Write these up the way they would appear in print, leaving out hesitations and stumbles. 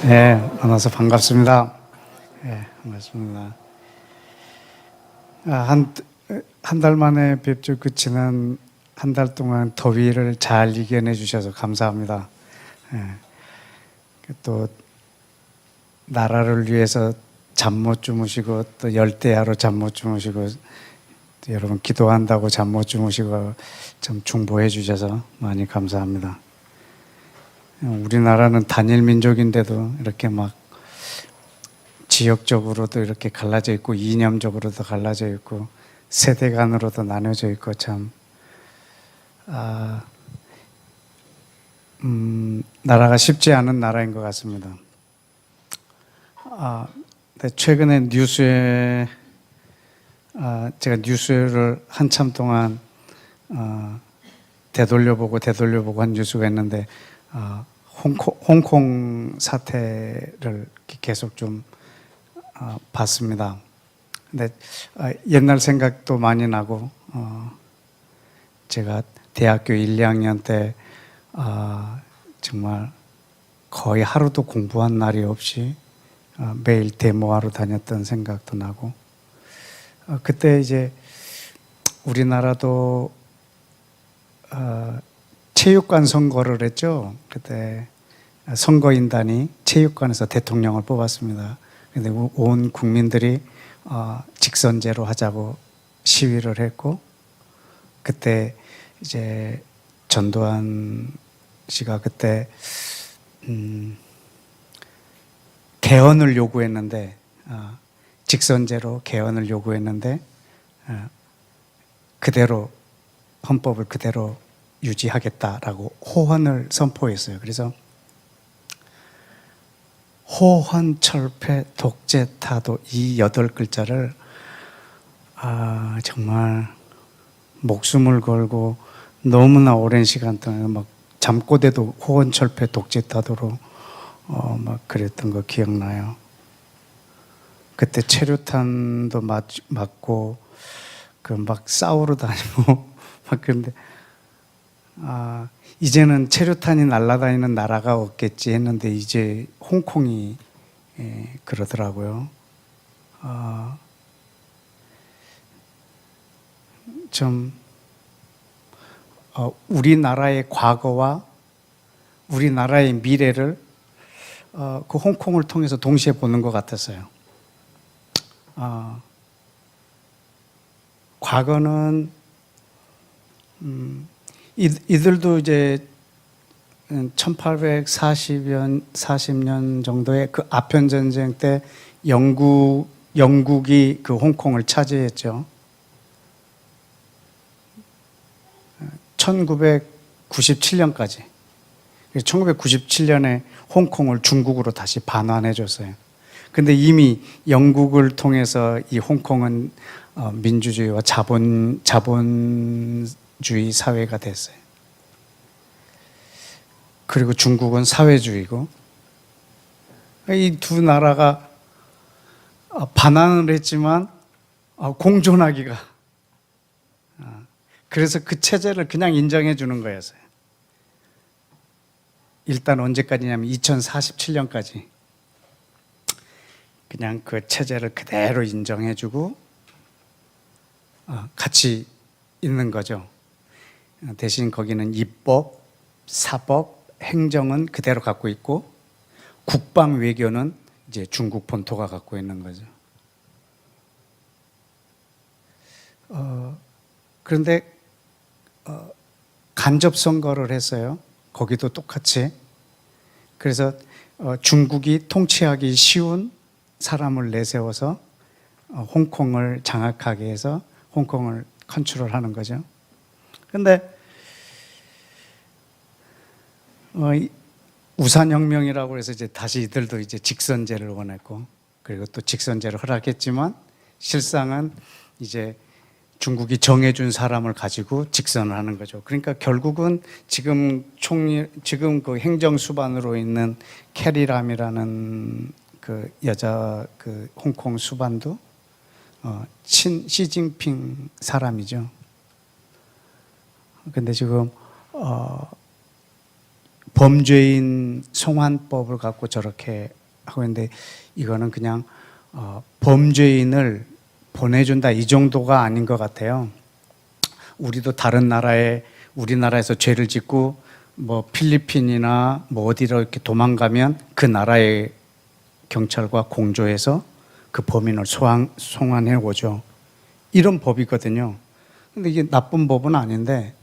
네, 만나서 반갑습니다. 네, 반갑습니다. 한 달 만에 뵙죠. 그 지난 한 달 동안 더위를 잘 이겨내 주셔서 감사합니다. 또 나라를 위해서 잠 못 주무시고 또 열대야로 잠 못 주무시고 여러분 기도한다고 잠 못 주무시고 좀 중보해 주셔서 많이 감사합니다. 우리나라는 단일 민족인데도 이렇게 막 지역적으로도 이렇게 갈라져 있고 이념적으로도 갈라져 있고 세대 간으로도 나눠져 있고 참 나라가 쉽지 않은 나라인 것 같습니다. 네, 최근에 뉴스에 제가 뉴스를 한참 동안 되돌려보고 한 뉴스가 있는데 홍콩 사태를 계속 좀 봤습니다. 근데 옛날 생각도 많이 나고 제가 대학교 1, 2학년 때 정말 거의 하루도 공부한 날이 없이 매일 데모하러 다녔던 생각도 나고 그때 이제 우리나라도 체육관 선거를 했죠. 그때 선거인단이 체육관에서 대통령을 뽑았습니다. 근데 온 국민들이 직선제로 하자고 시위를 했고 그때 이제 전두환 씨가 그때 개헌을 요구했는데 직선제로 개헌을 요구했는데 그대로 헌법을 그대로 유지하겠다라고 호헌을 선포했어요. 그래서 호헌, 철폐, 독재, 타도 이 8글자를 정말 목숨을 걸고 너무나 오랜 시간 동안 막 잠꼬대도 호헌, 철폐, 독재, 타도로 막 그랬던 거 기억나요. 그때 체류탄도 맞고 그 막 싸우러 다니고 막 그런데 이제는 체류탄이 날아다니는 나라가 없겠지 했는데 이제 홍콩이 그러더라고요. 좀 우리나라의 과거와 우리나라의 미래를 그 홍콩을 통해서 동시에 보는 것 같았어요. 과거는 이들도 이제 1840년 정도의 그 아편 전쟁 때 영국이 그 홍콩을 차지했죠. 1997년까지. 1997년에 홍콩을 중국으로 다시 반환해 줬어요. 근데 이미 영국을 통해서 이 홍콩은 민주주의와 자본주의 사회가 됐어요. 그리고 중국은 사회주의고 이 두 나라가 반환을 했지만 공존하기가 그래서 그 체제를 그냥 인정해 주는 거였어요. 일단 언제까지냐면 2047년까지 그냥 그 체제를 그대로 인정해 주고 같이 있는 거죠. 대신 거기는 입법, 사법, 행정은 그대로 갖고 있고 국방 외교는 이제 중국 본토가 갖고 있는 거죠. 그런데 간접 선거를 했어요. 거기도 똑같이. 그래서 중국이 통치하기 쉬운 사람을 내세워서 홍콩을 장악하게 해서 홍콩을 컨트롤하는 거죠. 그런데 우산혁명이라고 해서 이제 다시 이들도 이제 직선제를 원했고 그리고 또 직선제를 허락했지만 실상은 이제 중국이 정해준 사람을 가지고 직선을 하는 거죠. 그러니까 결국은 지금 그 행정수반으로 있는 캐리람이라는 그 여자 그 홍콩 수반도 시진핑 사람이죠. 근데 지금 범죄인 송환법을 갖고 저렇게 하고 있는데 이거는 그냥 범죄인을 보내준다 이 정도가 아닌 것 같아요. 우리도 다른 나라에 우리나라에서 죄를 짓고 뭐 필리핀이나 뭐 어디로 이렇게 도망가면 그 나라의 경찰과 공조해서 그 범인을 송환해 오죠. 이런 법이거든요. 근데 이게 나쁜 법은 아닌데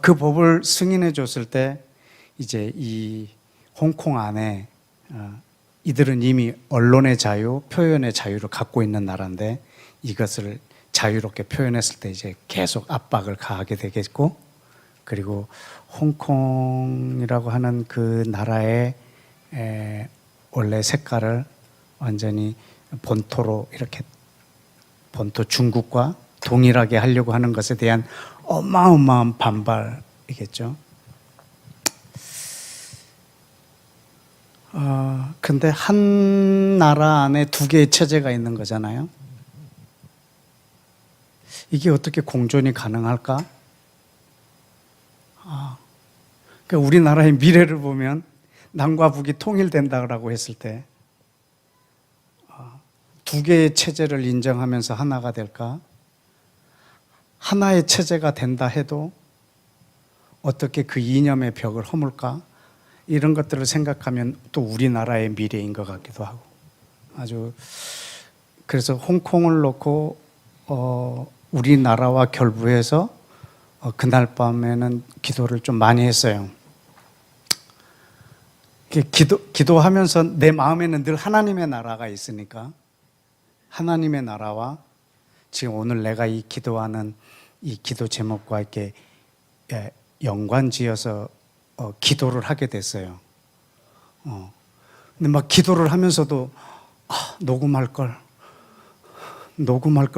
그 법을 승인해 줬을 때 이제 이 홍콩 안에 이들은 이미 언론의 자유, 표현의 자유를 갖고 있는 나라인데 이것을 자유롭게 표현했을 때 이제 계속 압박을 가하게 되겠고, 그리고 홍콩이라고 하는 그 나라의 원래 색깔을 완전히 본토로 이렇게 본토 중국과 동일하게 하려고 하는 것에 대한 어마어마한 반발이겠죠. 근데 한 나라 안에 두 개의 체제가 있는 거잖아요. 이게 어떻게 공존이 가능할까? 그러니까 우리나라의 미래를 보면 남과 북이 통일된다고 했을 때 두 개의 체제를 인정하면서 하나가 될까? 하나의 체제가 된다 해도 어떻게 그 이념의 벽을 허물까? 이런 것들을 생각하면 또 우리나라의 미래인 것 같기도 하고 아주 그래서 홍콩을 놓고 우리나라와 결부해서 그날 밤에는 기도를 좀 많이 했어요. 기도하면서 내 마음에는 늘 하나님의 나라가 있으니까 하나님의 나라와 지금 오늘 내가 이 기도하는 이 기도 제목과 이렇게 연관지어서 기도를 하게 됐어요. 근데 막 기도를 하면서도 녹음할 걸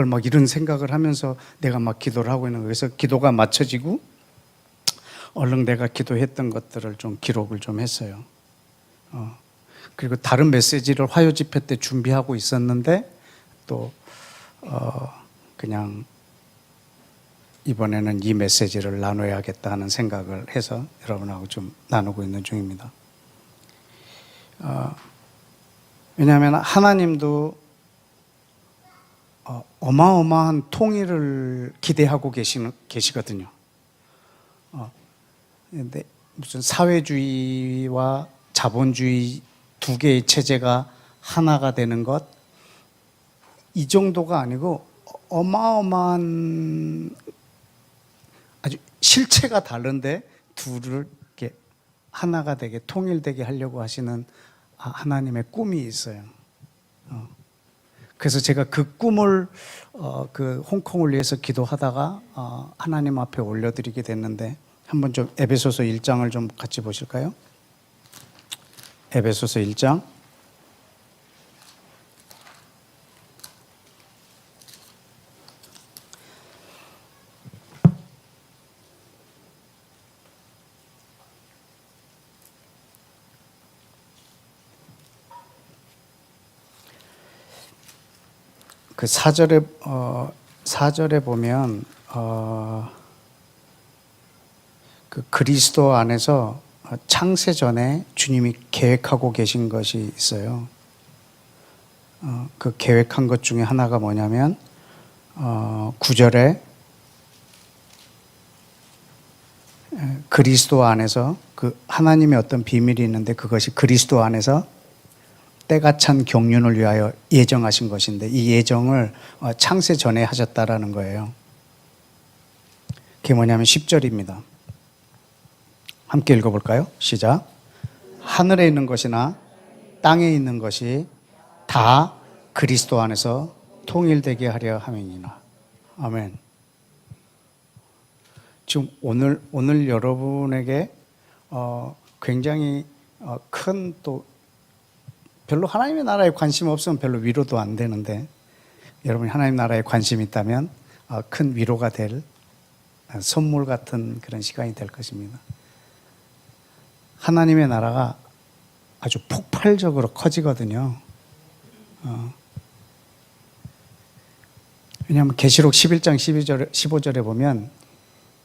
막 이런 생각을 하면서 내가 막 기도를 하고 있는 거예요. 그래서 기도가 맞춰지고 얼른 내가 기도했던 것들을 좀 기록을 좀 했어요. 그리고 다른 메시지를 화요 집회 때 준비하고 있었는데 또 그냥 이번에는 이 메시지를 나눠야겠다 하는 생각을 해서 여러분하고 좀 나누고 있는 중입니다. 왜냐하면 하나님도 어마어마한 통일을 기대하고 계시거든요. 근데 무슨 사회주의와 자본주의 두 개의 체제가 하나가 되는 것, 이 정도가 아니고 어마어마한 아주 실체가 다른데 둘을 이렇게 하나가 되게 통일되게 하려고 하시는 하나님의 꿈이 있어요. 그래서 제가 그 꿈을 그 홍콩을 위해서 기도하다가 하나님 앞에 올려드리게 됐는데 한번 좀 에베소서 1장을 좀 같이 보실까요? 에베소서 1장. 그 4절에 보면 그 그리스도 안에서 창세 전에 주님이 계획하고 계신 것이 있어요. 그 계획한 것 중에 하나가 뭐냐면 9절에 그리스도 안에서 그 하나님의 어떤 비밀이 있는데 그것이 그리스도 안에서 때가 찬 경륜을 위하여 예정하신 것인데 이 예정을 창세 전에 하셨다라는 거예요. 그게 뭐냐면 10절입니다. 함께 읽어볼까요? 시작. 하늘에 있는 것이나 땅에 있는 것이 다 그리스도 안에서 통일되게 하려 함이니라. 아멘. 지금 오늘 여러분에게 굉장히 큰 또 별로 하나님의 나라에 관심 없으면 별로 위로도 안 되는데 여러분이 하나님 나라에 관심이 있다면 큰 위로가 될 선물 같은 그런 시간이 될 것입니다. 하나님의 나라가 아주 폭발적으로 커지거든요. 왜냐하면 계시록 11장 15절에 보면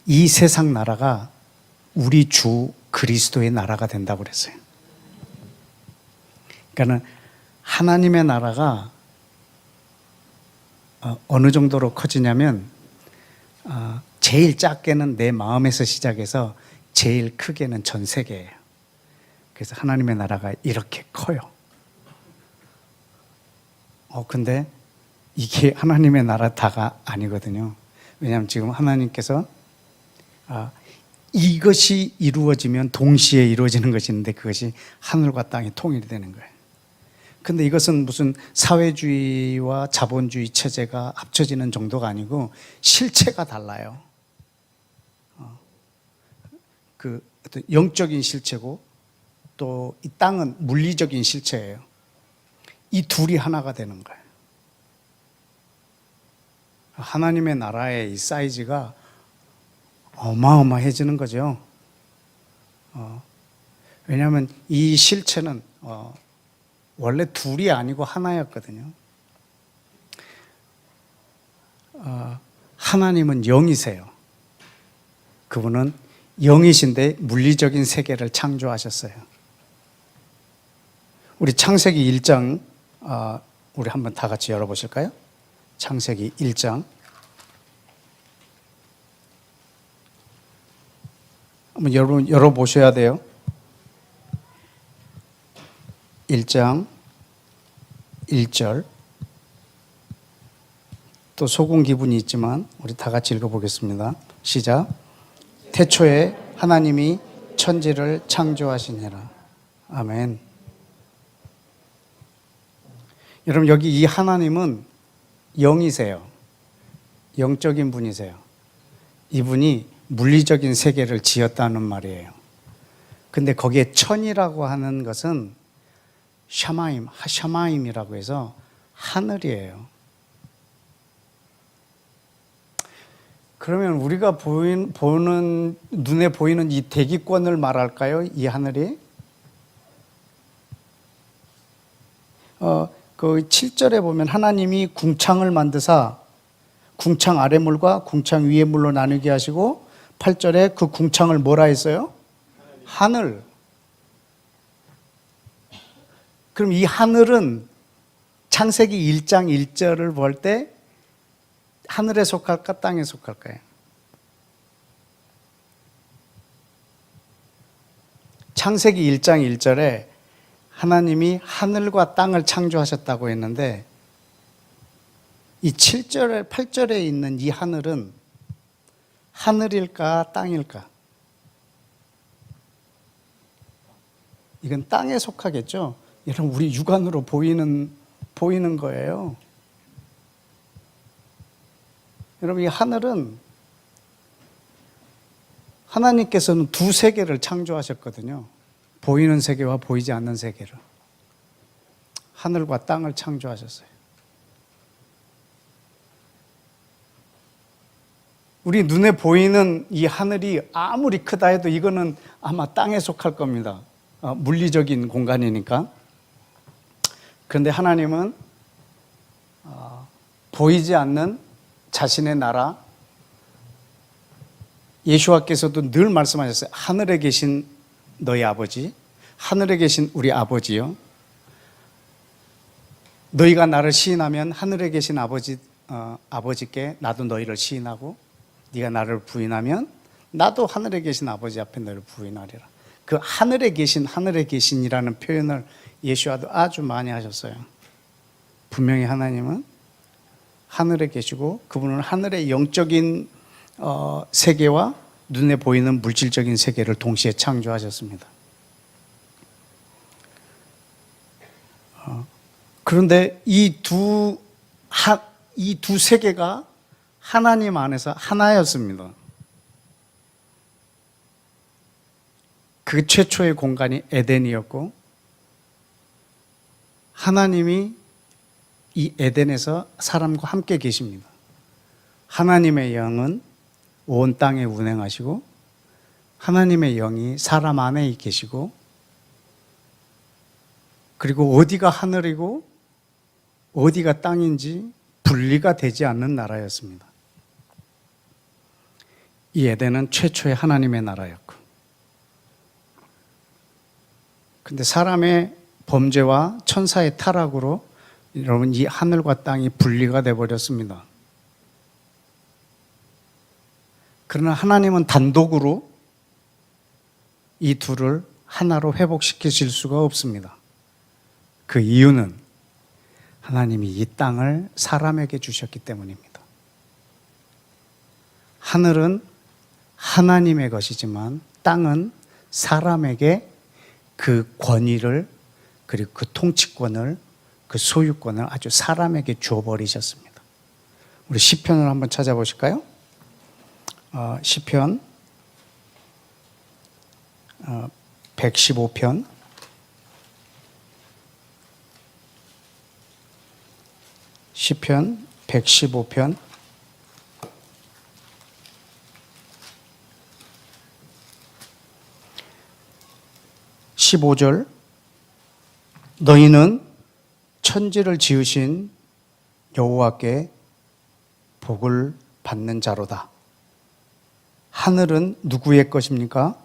이 세상 나라가 우리 주 그리스도의 나라가 된다고 그랬어요. 그러니까 하나님의 나라가 어느 정도로 커지냐면 제일 작게는 내 마음에서 시작해서 제일 크게는 전 세계예요. 그래서 하나님의 나라가 이렇게 커요. 근데 이게 하나님의 나라 다가 아니거든요. 왜냐하면 지금 하나님께서 이것이 이루어지면 동시에 이루어지는 것이 있는데 그것이 하늘과 땅이 통일이 되는 거예요. 근데 이것은 무슨 사회주의와 자본주의 체제가 합쳐지는 정도가 아니고 실체가 달라요. 그 어떤 영적인 실체고 또 이 땅은 물리적인 실체예요. 이 둘이 하나가 되는 거예요. 하나님의 나라의 이 사이즈가 어마어마해지는 거죠. 왜냐하면 이 실체는 원래 둘이 아니고 하나였거든요. 하나님은 영이세요. 그분은 영이신데 물리적인 세계를 창조하셨어요. 우리 창세기 1장 우리 한번 다 같이 열어보실까요? 창세기 1장 한번 여러분 열어보셔야 돼요. 1장 1절 또 속은 기분이 있지만 우리 다 같이 읽어보겠습니다. 시작. 태초에 하나님이 천지를 창조하시니라. 아멘. 여러분 여기 이 하나님은 영이세요. 영적인 분이세요. 이분이 물리적인 세계를 지었다는 말이에요. 근데 거기에 천이라고 하는 것은 샤마임이라고 해서 하늘이에요. 그러면 우리가 보는 눈에 보이는 이 대기권을 말할까요? 이 하늘이? 그 7절에 보면 하나님이 궁창을 만드사 궁창 아래 물과 궁창 위에 물로 나누게 하시고 8절에 그 궁창을 뭐라 했어요? 하늘. 그럼 이 하늘은 창세기 1장 1절을 볼 때 하늘에 속할까 땅에 속할까요? 창세기 1장 1절에 하나님이 하늘과 땅을 창조하셨다고 했는데 이 7절에 8절에 있는 이 하늘은 하늘일까 땅일까? 이건 땅에 속하겠죠. 여러분 우리 육안으로 보이는 거예요. 여러분 이 하늘은 하나님께서는 두 세계를 창조하셨거든요. 보이는 세계와 보이지 않는 세계를. 하늘과 땅을 창조하셨어요. 우리 눈에 보이는 이 하늘이 아무리 크다 해도 이거는 아마 땅에 속할 겁니다. 물리적인 공간이니까. 그런데 하나님은 보이지 않는 자신의 나라, 예수와께서도 늘 말씀하셨어요. 하늘에 계신 너희 아버지, 하늘에 계신 우리 아버지요. 너희가 나를 시인하면 하늘에 계신 아버지께 나도 너희를 시인하고 네가 나를 부인하면 나도 하늘에 계신 아버지 앞에 너를 부인하리라. 그 하늘에 계신이라는 표현을 예수와도 아주 많이 하셨어요. 분명히 하나님은 하늘에 계시고 그분은 하늘의 영적인 세계와 눈에 보이는 물질적인 세계를 동시에 창조하셨습니다. 그런데 이 두 세계가 하나님 안에서 하나였습니다. 그 최초의 공간이 에덴이었고 하나님이 이 에덴에서 사람과 함께 계십니다. 하나님의 영은 온 땅에 운행하시고 하나님의 영이 사람 안에 계시고 그리고 어디가 하늘이고 어디가 땅인지 분리가 되지 않는 나라였습니다. 이 에덴은 최초의 하나님의 나라였고 근데 사람의 범죄와 천사의 타락으로 여러분 이 하늘과 땅이 분리가 돼 버렸습니다. 그러나 하나님은 단독으로 이 둘을 하나로 회복시키실 수가 없습니다. 그 이유는 하나님이 이 땅을 사람에게 주셨기 때문입니다. 하늘은 하나님의 것이지만 땅은 사람에게 그 권위를 그리고 그 통치권을 그 소유권을 아주 사람에게 줘버리셨습니다. 우리 시편을 한번 찾아보실까요? 시편 115편 115편 15절 너희는 천지를 지으신 여호와께 복을 받는 자로다. 하늘은 누구의 것입니까?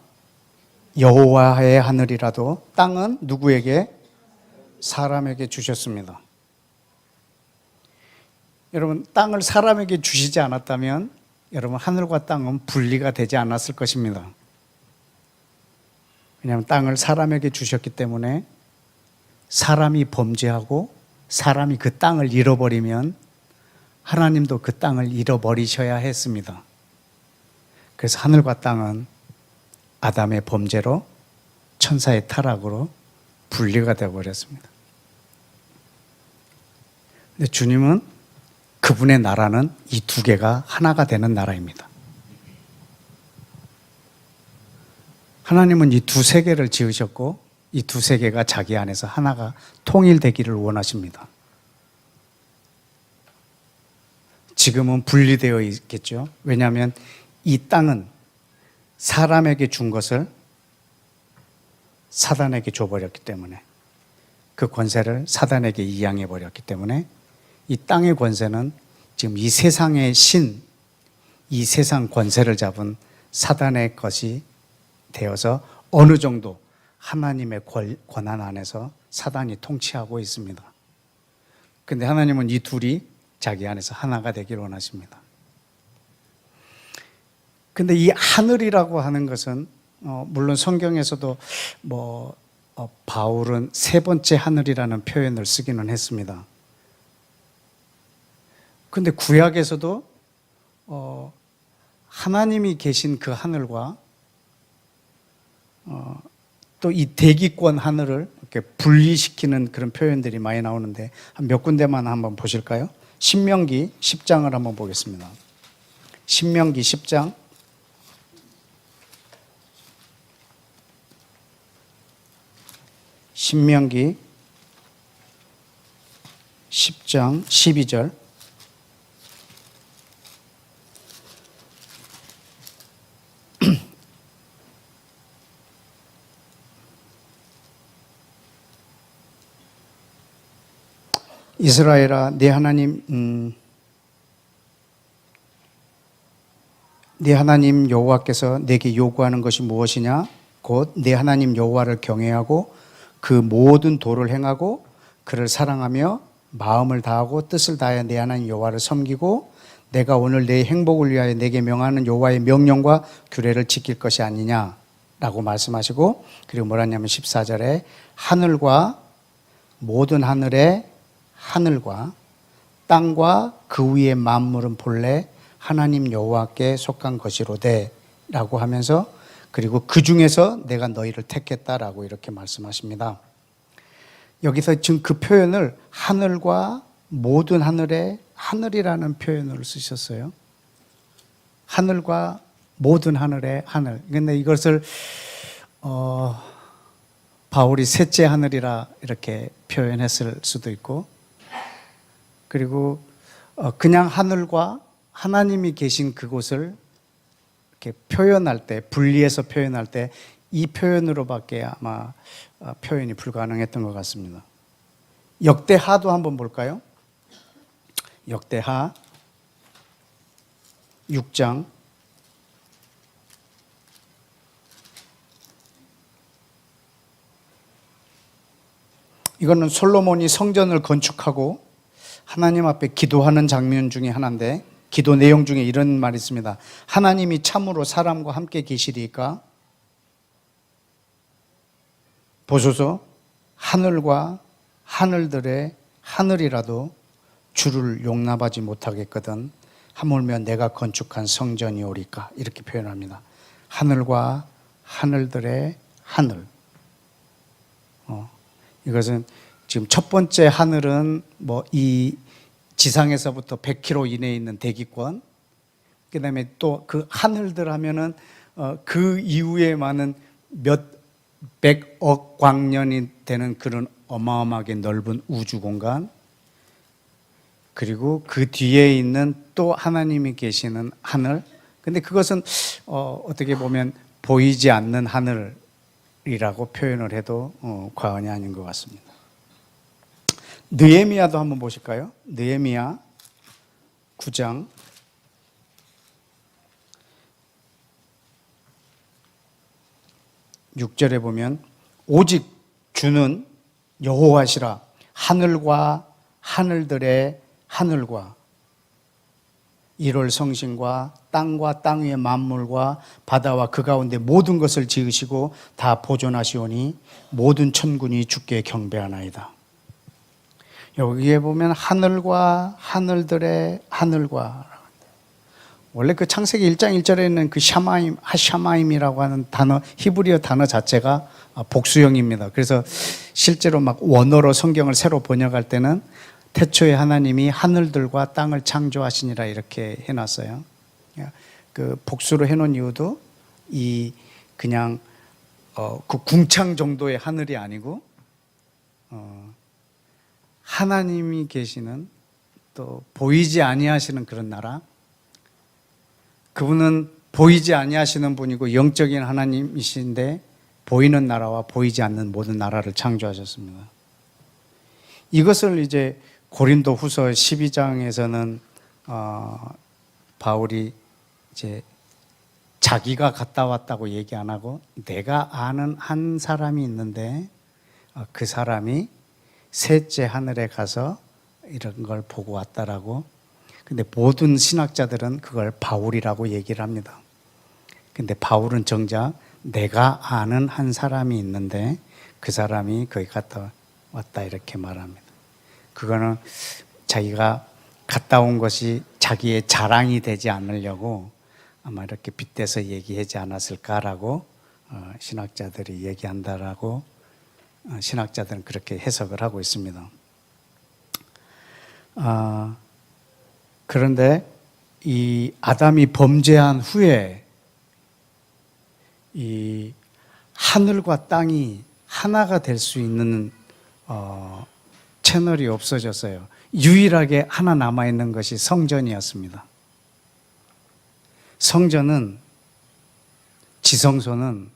여호와의 하늘이라도 땅은 누구에게? 사람에게 주셨습니다. 여러분, 땅을 사람에게 주시지 않았다면 여러분 하늘과 땅은 분리가 되지 않았을 것입니다. 왜냐하면 땅을 사람에게 주셨기 때문에 사람이 범죄하고 사람이 그 땅을 잃어버리면 하나님도 그 땅을 잃어버리셔야 했습니다. 그래서 하늘과 땅은 아담의 범죄로 천사의 타락으로 분리가 되어버렸습니다. 근데 주님은 그분의 나라는 이 두 개가 하나가 되는 나라입니다. 하나님은 이 두 세계를 지으셨고 이 두 세계가 자기 안에서 하나가 통일되기를 원하십니다. 지금은 분리되어 있겠죠. 왜냐하면 이 땅은 사람에게 준 것을 사단에게 줘버렸기 때문에 그 권세를 사단에게 이양해 버렸기 때문에 이 땅의 권세는 지금 이 세상의 신, 이 세상 권세를 잡은 사단의 것이 되어서 어느 정도 하나님의 권한 안에서 사단이 통치하고 있습니다. 그런데 하나님은 이 둘이 자기 안에서 하나가 되기를 원하십니다. 근데 이 하늘이라고 하는 것은 물론 성경에서도 바울은 세 번째 하늘이라는 표현을 쓰기는 했습니다. 근데 구약에서도 하나님이 계신 그 하늘과 또 이 대기권 하늘을 이렇게 분리시키는 그런 표현들이 많이 나오는데 한 몇 군데만 한번 보실까요? 신명기 10장을 한번 보겠습니다. 신명기 10장 신명기 10장 12절 이스라엘아 네 하나님 여호와께서 내게 요구하는 것이 무엇이냐? 곧 네 하나님 여호와를 경외하고 그 모든 도를 행하고 그를 사랑하며 마음을 다하고 뜻을 다하여 네 하나님 여호와를 섬기고 내가 오늘 내 행복을 위하여 내게 명하는 여호와의 명령과 규례를 지킬 것이 아니냐라고 말씀하시고 그리고 뭐라냐면 14절에 하늘과 모든 하늘과 땅과 그 위의 만물은 본래 하나님 여호와께 속한 것이로되 라고 하면서 그리고 그 중에서 내가 너희를 택했다라고 이렇게 말씀하십니다. 여기서 지금 그 표현을 하늘과 모든 하늘이라는 표현을 쓰셨어요. 하늘과 모든 하늘의 하늘. 근데 이것을 바울이 셋째 하늘이라 이렇게 표현했을 수도 있고 그리고 그냥 하늘과 하나님이 계신 그곳을 이렇게 표현할 때 분리해서 표현할 때 이 표현으로밖에 아마 표현이 불가능했던 것 같습니다. 역대하도 한번 볼까요? 역대하 6장 이거는 솔로몬이 성전을 건축하고 하나님 앞에 기도하는 장면 중에 하나인데, 기도 내용 중에 이런 말이 있습니다. 하나님이 참으로 사람과 함께 계시리까? 보소서, 하늘과 하늘들의 하늘이라도 주를 용납하지 못하겠거든 하물며 내가 건축한 성전이 오리까? 이렇게 표현합니다. 하늘과 하늘들의 하늘. 이것은 지금 첫 번째 하늘은 뭐 이 지상에서부터 100km 이내에 있는 대기권, 그 다음에 또 그 하늘들 하면은 그 이후에 많은 몇 백억 광년이 되는 그런 어마어마하게 넓은 우주 공간, 그리고 그 뒤에 있는 또 하나님이 계시는 하늘. 근데 그것은 어떻게 보면 보이지 않는 하늘이라고 표현을 해도 과언이 아닌 것 같습니다. 느헤미야도 한번 보실까요? 느헤미야 9장 6절에 보면 오직 주는 여호와시라. 하늘과 하늘들의 하늘과 1월 성신과 땅과 땅 위의 만물과 바다와 그 가운데 모든 것을 지으시고 다 보존하시오니 모든 천군이 주께 경배하나이다. 여기에 보면 하늘과 하늘들의 하늘과, 원래 그 창세기 1장 1절에 있는 그 샤마임, 하샤마임이라고 하는 단어, 히브리어 단어 자체가 복수형입니다. 그래서 실제로 막 원어로 성경을 새로 번역할 때는 태초에 하나님이 하늘들과 땅을 창조하시니라 이렇게 해놨어요. 그 복수로 해놓은 이유도 이 그냥 그 궁창 정도의 하늘이 아니고 하나님이 계시는, 또 보이지 아니하시는 그런 나라, 그분은 보이지 아니하시는 분이고 영적인 하나님이신데 보이는 나라와 보이지 않는 모든 나라를 창조하셨습니다. 이것을 이제 고린도 후서 12장에서는 바울이 이제 자기가 갔다 왔다고 얘기 안 하고 내가 아는 한 사람이 있는데 그 사람이 셋째 하늘에 가서 이런 걸 보고 왔다라고. 근데 모든 신학자들은 그걸 바울이라고 얘기를 합니다. 근데 바울은 정작 내가 아는 한 사람이 있는데 그 사람이 거기 갔다 왔다 이렇게 말합니다. 그거는 자기가 갔다 온 것이 자기의 자랑이 되지 않으려고 아마 이렇게 빗대서 얘기하지 않았을까라고 신학자들이 얘기한다라고 신학자들은 그렇게 해석을 하고 있습니다. 그런데 이 아담이 범죄한 후에 이 하늘과 땅이 하나가 될 수 있는 채널이 없어졌어요. 유일하게 하나 남아있는 것이 성전이었습니다. 성전은, 지성소는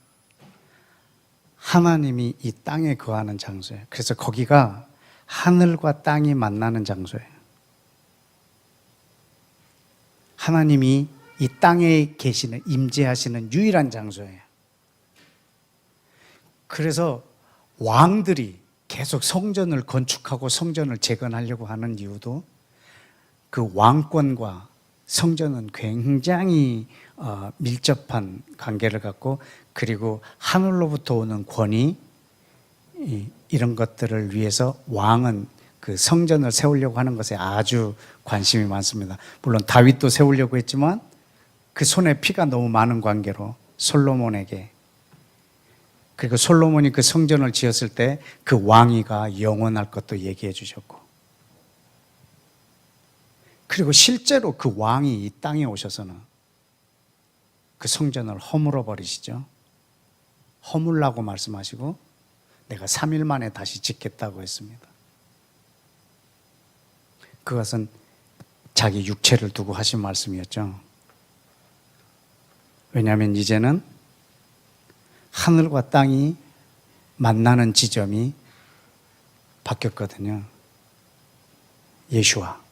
하나님이 이 땅에 거하는 장소예요. 그래서 거기가 하늘과 땅이 만나는 장소예요. 하나님이 이 땅에 계시는, 임재하시는 유일한 장소예요. 그래서 왕들이 계속 성전을 건축하고 성전을 재건하려고 하는 이유도 그 왕권과 성전은 굉장히 밀접한 관계를 갖고, 그리고 하늘로부터 오는 권위, 이런 것들을 위해서 왕은 그 성전을 세우려고 하는 것에 아주 관심이 많습니다. 물론 다윗도 세우려고 했지만 그 손에 피가 너무 많은 관계로 솔로몬에게, 그리고 솔로몬이 그 성전을 지었을 때 그 왕위가 영원할 것도 얘기해 주셨고, 그리고 실제로 그 왕이 이 땅에 오셔서는 그 성전을 허물어 버리시죠. 허물라고 말씀하시고 내가 3일 만에 다시 짓겠다고 했습니다. 그것은 자기 육체를 두고 하신 말씀이었죠. 왜냐하면 이제는 하늘과 땅이 만나는 지점이 바뀌었거든요. 예수와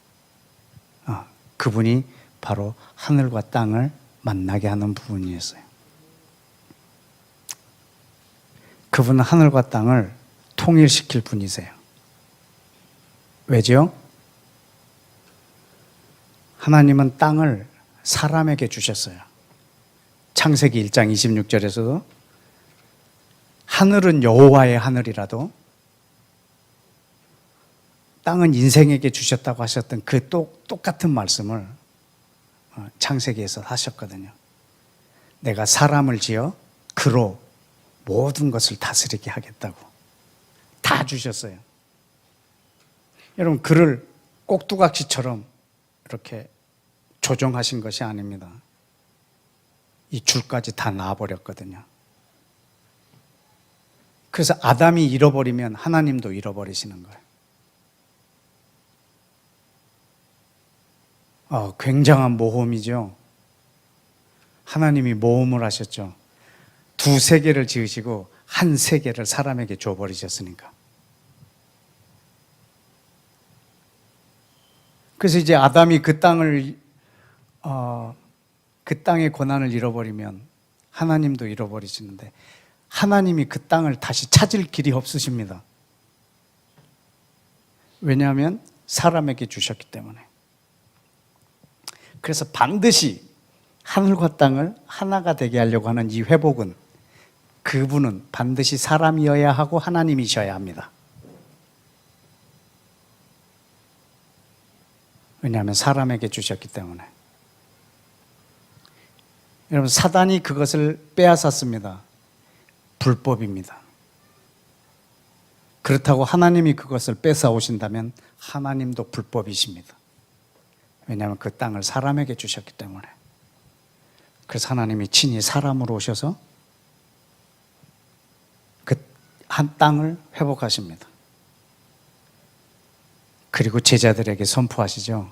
그분이 바로 하늘과 땅을 만나게 하는 부분이었어요. 그분은 하늘과 땅을 통일시킬 분이세요. 왜죠? 하나님은 땅을 사람에게 주셨어요. 창세기 1장 26절에서도 하늘은 여호와의 하늘이라도 땅은 인생에게 주셨다고 하셨던 그 똑같은 말씀을 창세기에서 하셨거든요. 내가 사람을 지어 그로 모든 것을 다스리게 하겠다고 다 주셨어요. 여러분, 그를 꼭두각시처럼 이렇게 조종하신 것이 아닙니다. 이 줄까지 다 놔버렸거든요. 그래서 아담이 잃어버리면 하나님도 잃어버리시는 거예요. 굉장한 모험이죠. 하나님이 모험을 하셨죠. 두 세계를 지으시고 한 세계를 사람에게 줘버리셨으니까. 그래서 이제 아담이 그 땅의 고난을 잃어버리면 하나님도 잃어버리시는데 하나님이 그 땅을 다시 찾을 길이 없으십니다. 왜냐하면 사람에게 주셨기 때문에. 그래서 반드시 하늘과 땅을 하나가 되게 하려고 하는 이 회복은 그분은 반드시 사람이어야 하고 하나님이셔야 합니다. 왜냐하면 사람에게 주셨기 때문에. 여러분, 사단이 그것을 빼앗았습니다. 불법입니다. 그렇다고 하나님이 그것을 뺏어오신다면 하나님도 불법이십니다. 왜냐하면 그 땅을 사람에게 주셨기 때문에. 그래서 하나님이 친히 사람으로 오셔서 그 한 땅을 회복하십니다. 그리고 제자들에게 선포하시죠.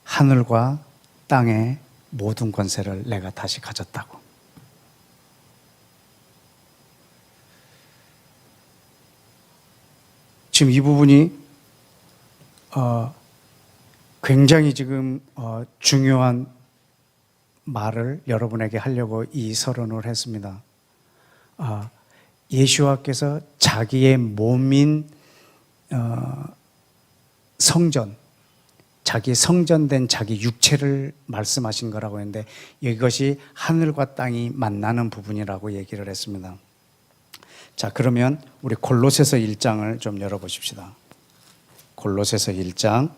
하늘과 땅의 모든 권세를 내가 다시 가졌다고. 지금 이 부분이 굉장히 지금 중요한 말을 여러분에게 하려고 이 서론을 했습니다. 예수와께서 자기의 몸인 성전, 자기 성전된 자기 육체를 말씀하신 거라고 했는데 이것이 하늘과 땅이 만나는 부분이라고 얘기를 했습니다. 자, 그러면 우리 골로새서 1장을 좀 열어보십시다. 골로새서 1장.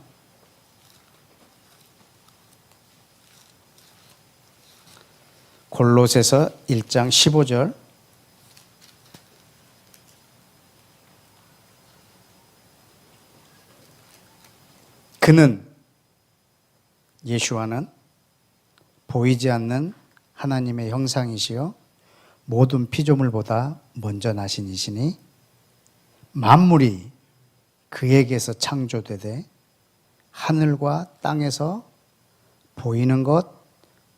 골로새서 1장 15절. 그는, 예수와는 보이지 않는 하나님의 형상이시요 모든 피조물보다 먼저 나신 이시니 만물이 그에게서 창조되되 하늘과 땅에서 보이는 것,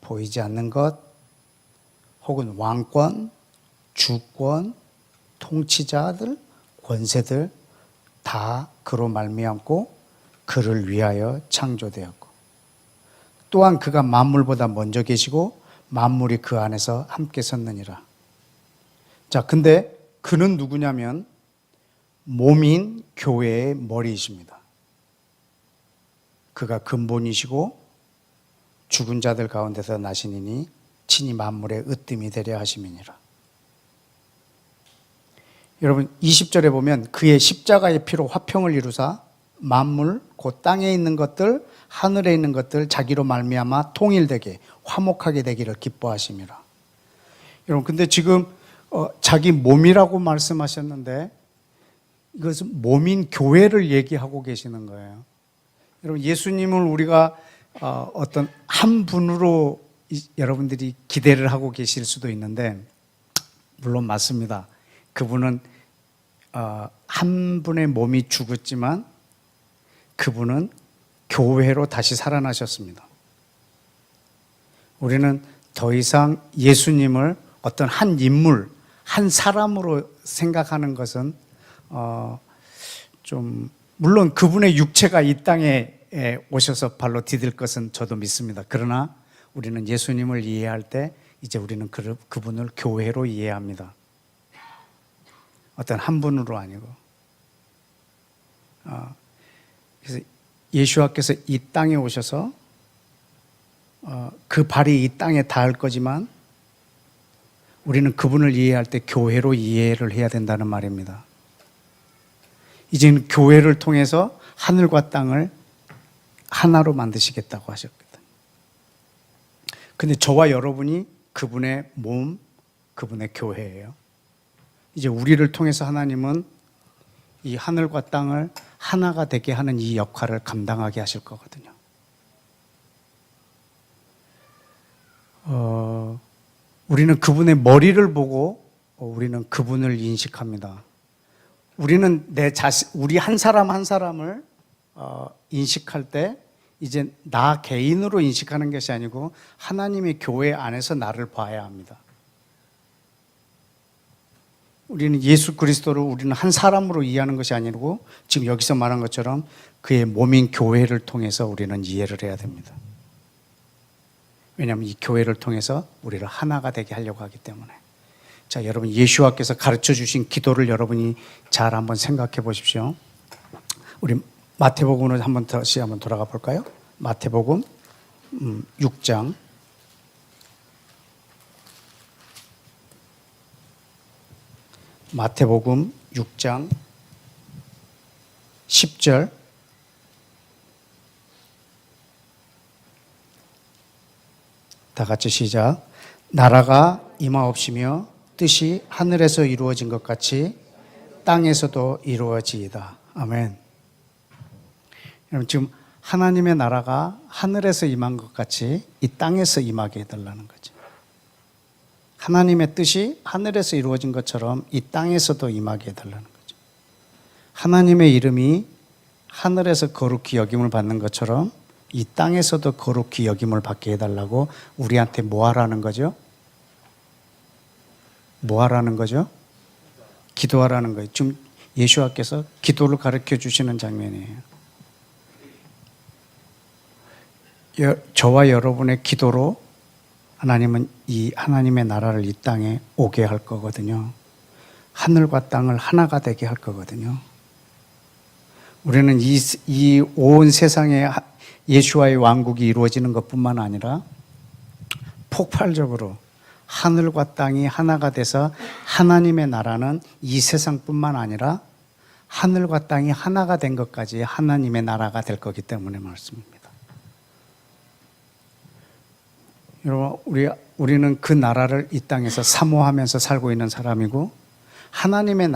보이지 않는 것, 혹은 왕권, 주권, 통치자들, 권세들 다 그로 말미암고 그를 위하여 창조되었고 또한 그가 만물보다 먼저 계시고 만물이 그 안에서 함께 섰느니라. 자, 근데 그는 누구냐면 몸인 교회의 머리이십니다. 그가 근본이시고 죽은 자들 가운데서 나시니니 친히 만물의 으뜸이 되려 하심이니라. 여러분, 20절에 보면 그의 십자가의 피로 화평을 이루사 만물 곧 땅에 있는 것들 하늘에 있는 것들 자기로 말미암아 통일되게 화목하게 되기를 기뻐하심이라. 여러분, 근데 지금 자기 몸이라고 말씀하셨는데 이것은 몸인 교회를 얘기하고 계시는 거예요. 여러분, 예수님을 우리가 어떤 한 분으로 여러분들이 기대를 하고 계실 수도 있는데 물론 맞습니다. 그분은 한 분의 몸이 죽었지만 그분은 교회로 다시 살아나셨습니다. 우리는 더 이상 예수님을 어떤 한 인물, 한 사람으로 생각하는 것은 좀 물론 그분의 육체가 이 땅에 오셔서 발로 디딜 것은 저도 믿습니다. 그러나 우리는 예수님을 이해할 때 이제 우리는 그분을 교회로 이해합니다. 어떤 한 분으로 아니고 그래서 예수와께서 이 땅에 오셔서 그 발이 이 땅에 닿을 거지만 우리는 그분을 이해할 때 교회로 이해를 해야 된다는 말입니다. 이제는 교회를 통해서 하늘과 땅을 하나로 만드시겠다고 하셨거든요. 근데 저와 여러분이 그분의 몸, 그분의 교회예요. 이제 우리를 통해서 하나님은 이 하늘과 땅을 하나가 되게 하는 이 역할을 감당하게 하실 거거든요. 우리는 그분의 머리를 보고 우리는 그분을 인식합니다. 우리는 우리 한 사람 한 사람을 인식할 때 이제 나 개인으로 인식하는 것이 아니고 하나님의 교회 안에서 나를 봐야 합니다. 우리는 예수 그리스도를 우리는 한 사람으로 이해하는 것이 아니고 지금 여기서 말한 것처럼 그의 몸인 교회를 통해서 우리는 이해를 해야 됩니다. 왜냐하면 이 교회를 통해서 우리를 하나가 되게 하려고 하기 때문에. 자, 여러분 예수와께서 가르쳐 주신 기도를 여러분이 잘 한번 생각해 보십시오. 우리 마태복음으로 다시 한번 돌아가 볼까요? 마태복음 6장 마태복음 6장 10절 다 같이 시작. 나라가 임하옵시며 뜻이 하늘에서 이루어진 것 같이 땅에서도 이루어지이다. 아멘. 여러분 지금 하나님의 나라가 하늘에서 임한 것 같이 이 땅에서 임하게 해달라는 거죠. 하나님의 뜻이 하늘에서 이루어진 것처럼 이 땅에서도 임하게 해달라는 거죠. 하나님의 이름이 하늘에서 거룩히 여김을 받는 것처럼 이 땅에서도 거룩히 여김을 받게 해달라고 우리한테 뭐 하라는 거죠? 뭐 하라는 거죠? 기도하라는 거예요. 지금 예수와께서 기도를 가르쳐 주시는 장면이에요. 저와 여러분의 기도로 하나님은 이 하나님의 나라를 이 땅에 오게 할 거거든요. 하늘과 땅을 하나가 되게 할 거거든요. 우리는 이 온 세상에 예수와의 왕국이 이루어지는 것뿐만 아니라 폭발적으로 하늘과 땅이 하나가 돼서 하나님의 나라는 이 세상뿐만 아니라 하늘과 땅이 하나가 된 것까지 하나님의 나라가 될 거기 때문에 말씀입니다. 여러분, 우리는 그 나라를 이 땅에서 사모하면서 살고 있는 사람이고 하나님의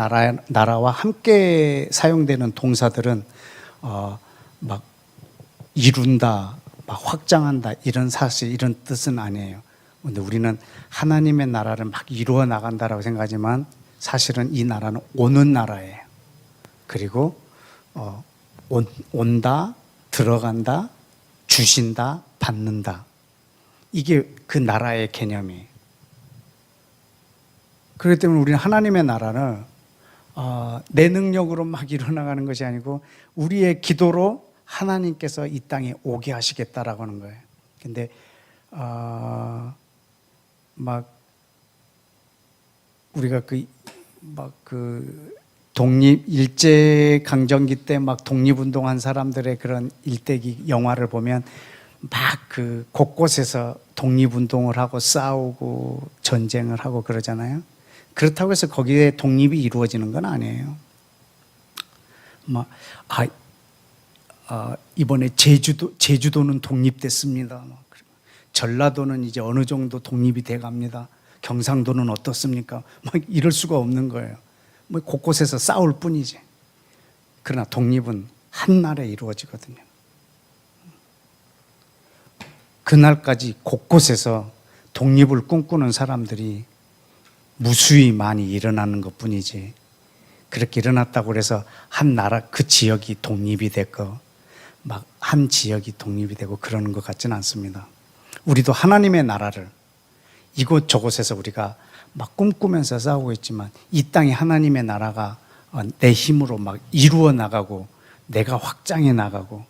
나라와 함께 사용되는 동사들은 막 이룬다, 막 확장한다 이런 사실, 이런 뜻은 아니에요. 그런데 우리는 하나님의 나라를 막 이루어 나간다라고 생각하지만 사실은 이 나라는 오는 나라예요. 그리고 온다, 들어간다, 주신다, 받는다. 이게 그 나라의 개념이에요. 그렇기 때문에 우리는 하나님의 나라를 내 능력으로 막 이뤄나가는 것이 아니고 우리의 기도로 하나님께서 이 땅에 오게 하시겠다라고 하는 거예요. 근데 막 우리가 독립 일제 강점기 때 막 독립운동한 사람들의 그런 일대기 영화를 보면 막 그 곳곳에서 독립운동을 하고 싸우고 전쟁을 하고 그러잖아요. 그렇다고 해서 거기에 독립이 이루어지는 건 아니에요. 이번에 제주도는 독립됐습니다. 전라도는 이제 어느 정도 독립이 돼 갑니다. 경상도는 어떻습니까? 막 이럴 수가 없는 거예요. 뭐 곳곳에서 싸울 뿐이지. 그러나 독립은 한 날에 이루어지거든요. 그날까지 곳곳에서 독립을 꿈꾸는 사람들이 무수히 많이 일어나는 것 뿐이지, 그렇게 일어났다고 해서 한 나라 그 지역이 독립이 되고 막 한 지역이 독립이 되고 그러는 것 같지는 않습니다. 우리도 하나님의 나라를 이곳저곳에서 우리가 막 꿈꾸면서 싸우고 있지만 이 땅에 하나님의 나라가 내 힘으로 막 이루어 나가고 내가 확장해 나가고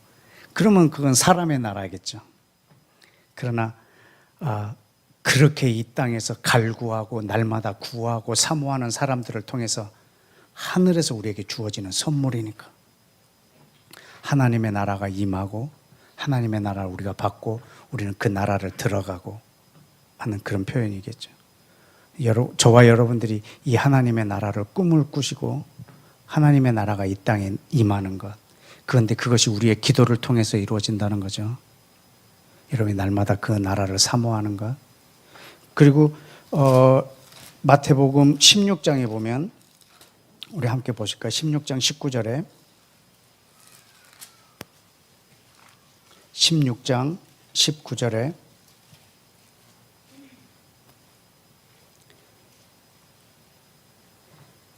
그러면 그건 사람의 나라겠죠. 그러나 그렇게 이 땅에서 갈구하고 날마다 구하고 사모하는 사람들을 통해서 하늘에서 우리에게 주어지는 선물이니까, 하나님의 나라가 임하고 하나님의 나라를 우리가 받고 우리는 그 나라를 들어가고 하는 그런 표현이겠죠. 저와 여러분들이 이 하나님의 나라를 꿈을 꾸시고 하나님의 나라가 이 땅에 임하는 것, 그런데 그것이 우리의 기도를 통해서 이루어진다는 거죠. 여러분이 날마다 그 나라를 사모하는 것. 그리고 마태복음 16장에 보면 우리 함께 보실까요? 16장 19절에 16장 19절에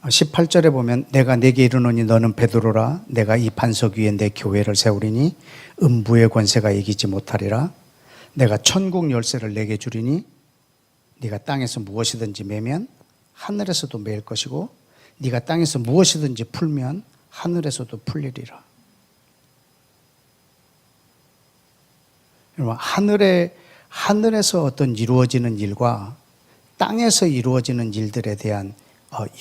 18절에 보면 내가 네게 이르노니 너는 베드로라 내가 이 반석 위에 내 교회를 세우리니 음부의 권세가 이기지 못하리라. 내가 천국 열쇠를 내게 주리니 네가 땅에서 무엇이든지 매면 하늘에서도 매일 것이고 네가 땅에서 무엇이든지 풀면 하늘에서도 풀리리라. 여러분, 하늘에서 어떤 이루어지는 일과 땅에서 이루어지는 일들에 대한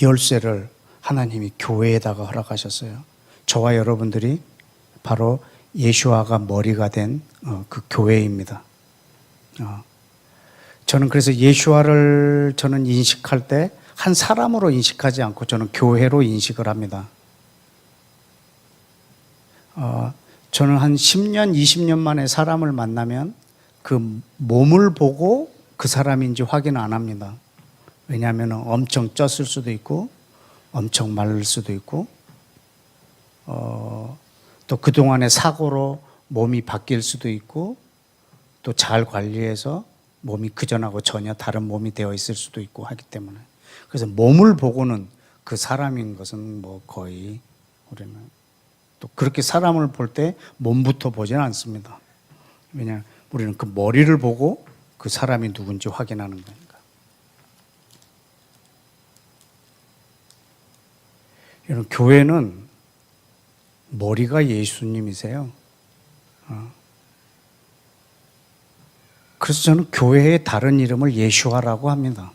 열쇠를 하나님이 교회에다가 허락하셨어요. 저와 여러분들이 바로 예수아가 머리가 된 그 교회입니다. 저는 그래서 예수아를 저는 인식할 때 한 사람으로 인식하지 않고 저는 교회로 인식을 합니다. 저는 한 10년, 20년 만에 사람을 만나면 그 몸을 보고 그 사람인지 확인 안 합니다. 왜냐하면 엄청 쪘을 수도 있고 엄청 마를 수도 있고 또 그동안의 사고로 몸이 바뀔 수도 있고 또 잘 관리해서 몸이 그전하고 전혀 다른 몸이 되어 있을 수도 있고 하기 때문에 그래서 몸을 보고는 그 사람인 것은 뭐 거의 우리는 또 그렇게 사람을 볼 때 몸부터 보지는 않습니다. 왜냐하면 우리는 그 머리를 보고 그 사람이 누군지 확인하는 거니까. 여러분, 교회는 머리가 예수님이세요. 그래서 저는 교회의 다른 이름을 예수아라고 합니다.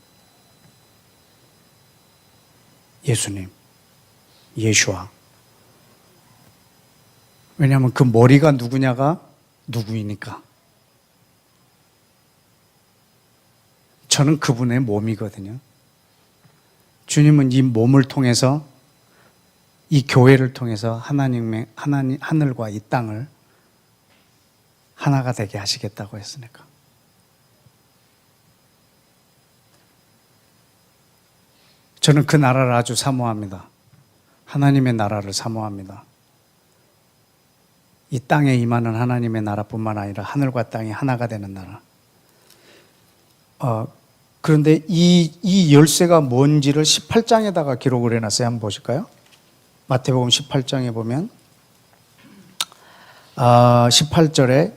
예수님, 예수아. 왜냐하면 그 머리가 누구냐가 누구이니까. 저는 그분의 몸이거든요. 주님은 이 몸을 통해서 이 교회를 통해서 하늘과 이 땅을 하나가 되게 하시겠다고 했으니까. 저는 그 나라를 아주 사모합니다. 하나님의 나라를 사모합니다. 이 땅에 임하는 하나님의 나라뿐만 아니라 하늘과 땅이 하나가 되는 나라. 그런데 이 열쇠가 뭔지를 18장에다가 기록을 해놨어요. 한번 보실까요? 마태복음 18장에 보면 18절에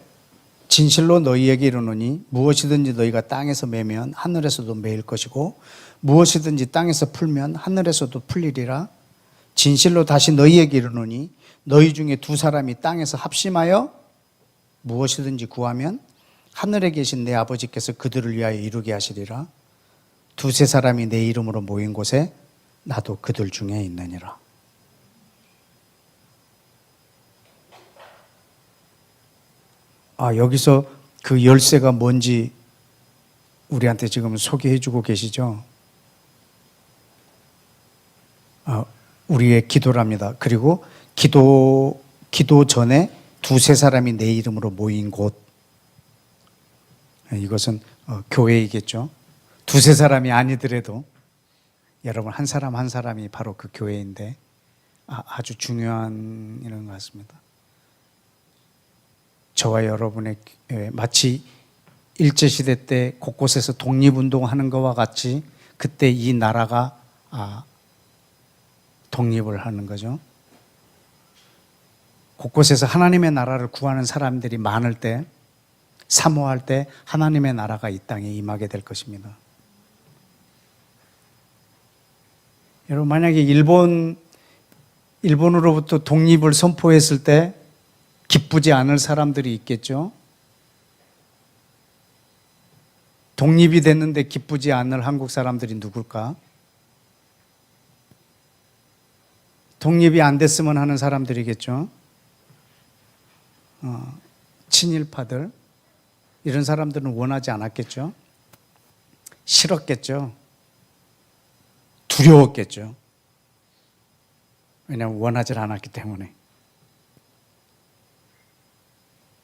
진실로 너희에게 이르노니 무엇이든지 너희가 땅에서 매면 하늘에서도 매일 것이고 무엇이든지 땅에서 풀면 하늘에서도 풀리리라. 진실로 다시 너희에게 이르노니 너희 중에 두 사람이 땅에서 합심하여 무엇이든지 구하면 하늘에 계신 내 아버지께서 그들을 위하여 이루게 하시리라. 두세 사람이 내 이름으로 모인 곳에 나도 그들 중에 있느니라. 여기서 그 열쇠가 뭔지 우리한테 지금 소개해 주고 계시죠? 우리의 기도랍니다. 그리고 기도 전에 두세 사람이 내 이름으로 모인 곳. 이것은 교회이겠죠. 두세 사람이 아니더라도 여러분 한 사람 한 사람이 바로 그 교회인데 아주 중요한 일인 것 같습니다. 저와 여러분의 마치 일제시대 때 곳곳에서 독립운동하는 것과 같이 그때 이 나라가 독립을 하는 거죠. 곳곳에서 하나님의 나라를 구하는 사람들이 많을 때, 사모할 때 하나님의 나라가 이 땅에 임하게 될 것입니다. 여러분, 만약에 일본으로부터 독립을 선포했을 때 기쁘지 않을 사람들이 있겠죠. 독립이 됐는데 기쁘지 않을 한국 사람들이 누굴까? 독립이 안 됐으면 하는 사람들이겠죠. 친일파들 이런 사람들은 원하지 않았겠죠. 싫었겠죠. 두려웠겠죠. 왜냐하면 원하지 않았기 때문에.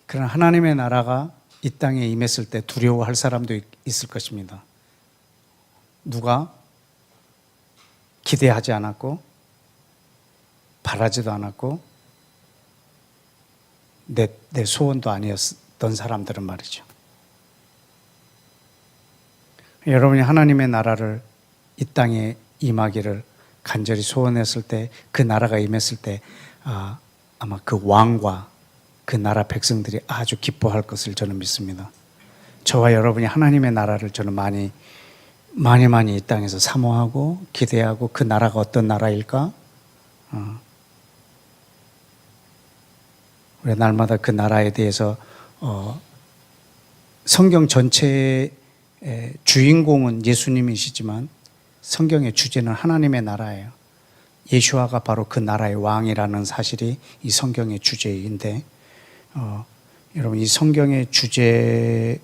그러나 하나님의 나라가 이 땅에 임했을 때 두려워할 사람도 있을 것입니다. 누가 기대하지 않았고 바라지도 않았고 내 소원도 아니었던 사람들은 말이죠. 여러분이 하나님의 나라를 이 땅에 임하기를 간절히 소원했을 때, 그 나라가 임했을 때 아마 그 왕과 그 나라 백성들이 아주 기뻐할 것을 저는 믿습니다. 저와 여러분이 하나님의 나라를 저는 많이 이 땅에서 사모하고 기대하고, 그 나라가 어떤 나라일까? 우리 날마다 그 나라에 대해서 성경 전체의 주인공은 예수님이시지만 성경의 주제는 하나님의 나라예요. 예수아가 바로 그 나라의 왕이라는 사실이 이 성경의 주제인데, 여러분 이 성경의 주제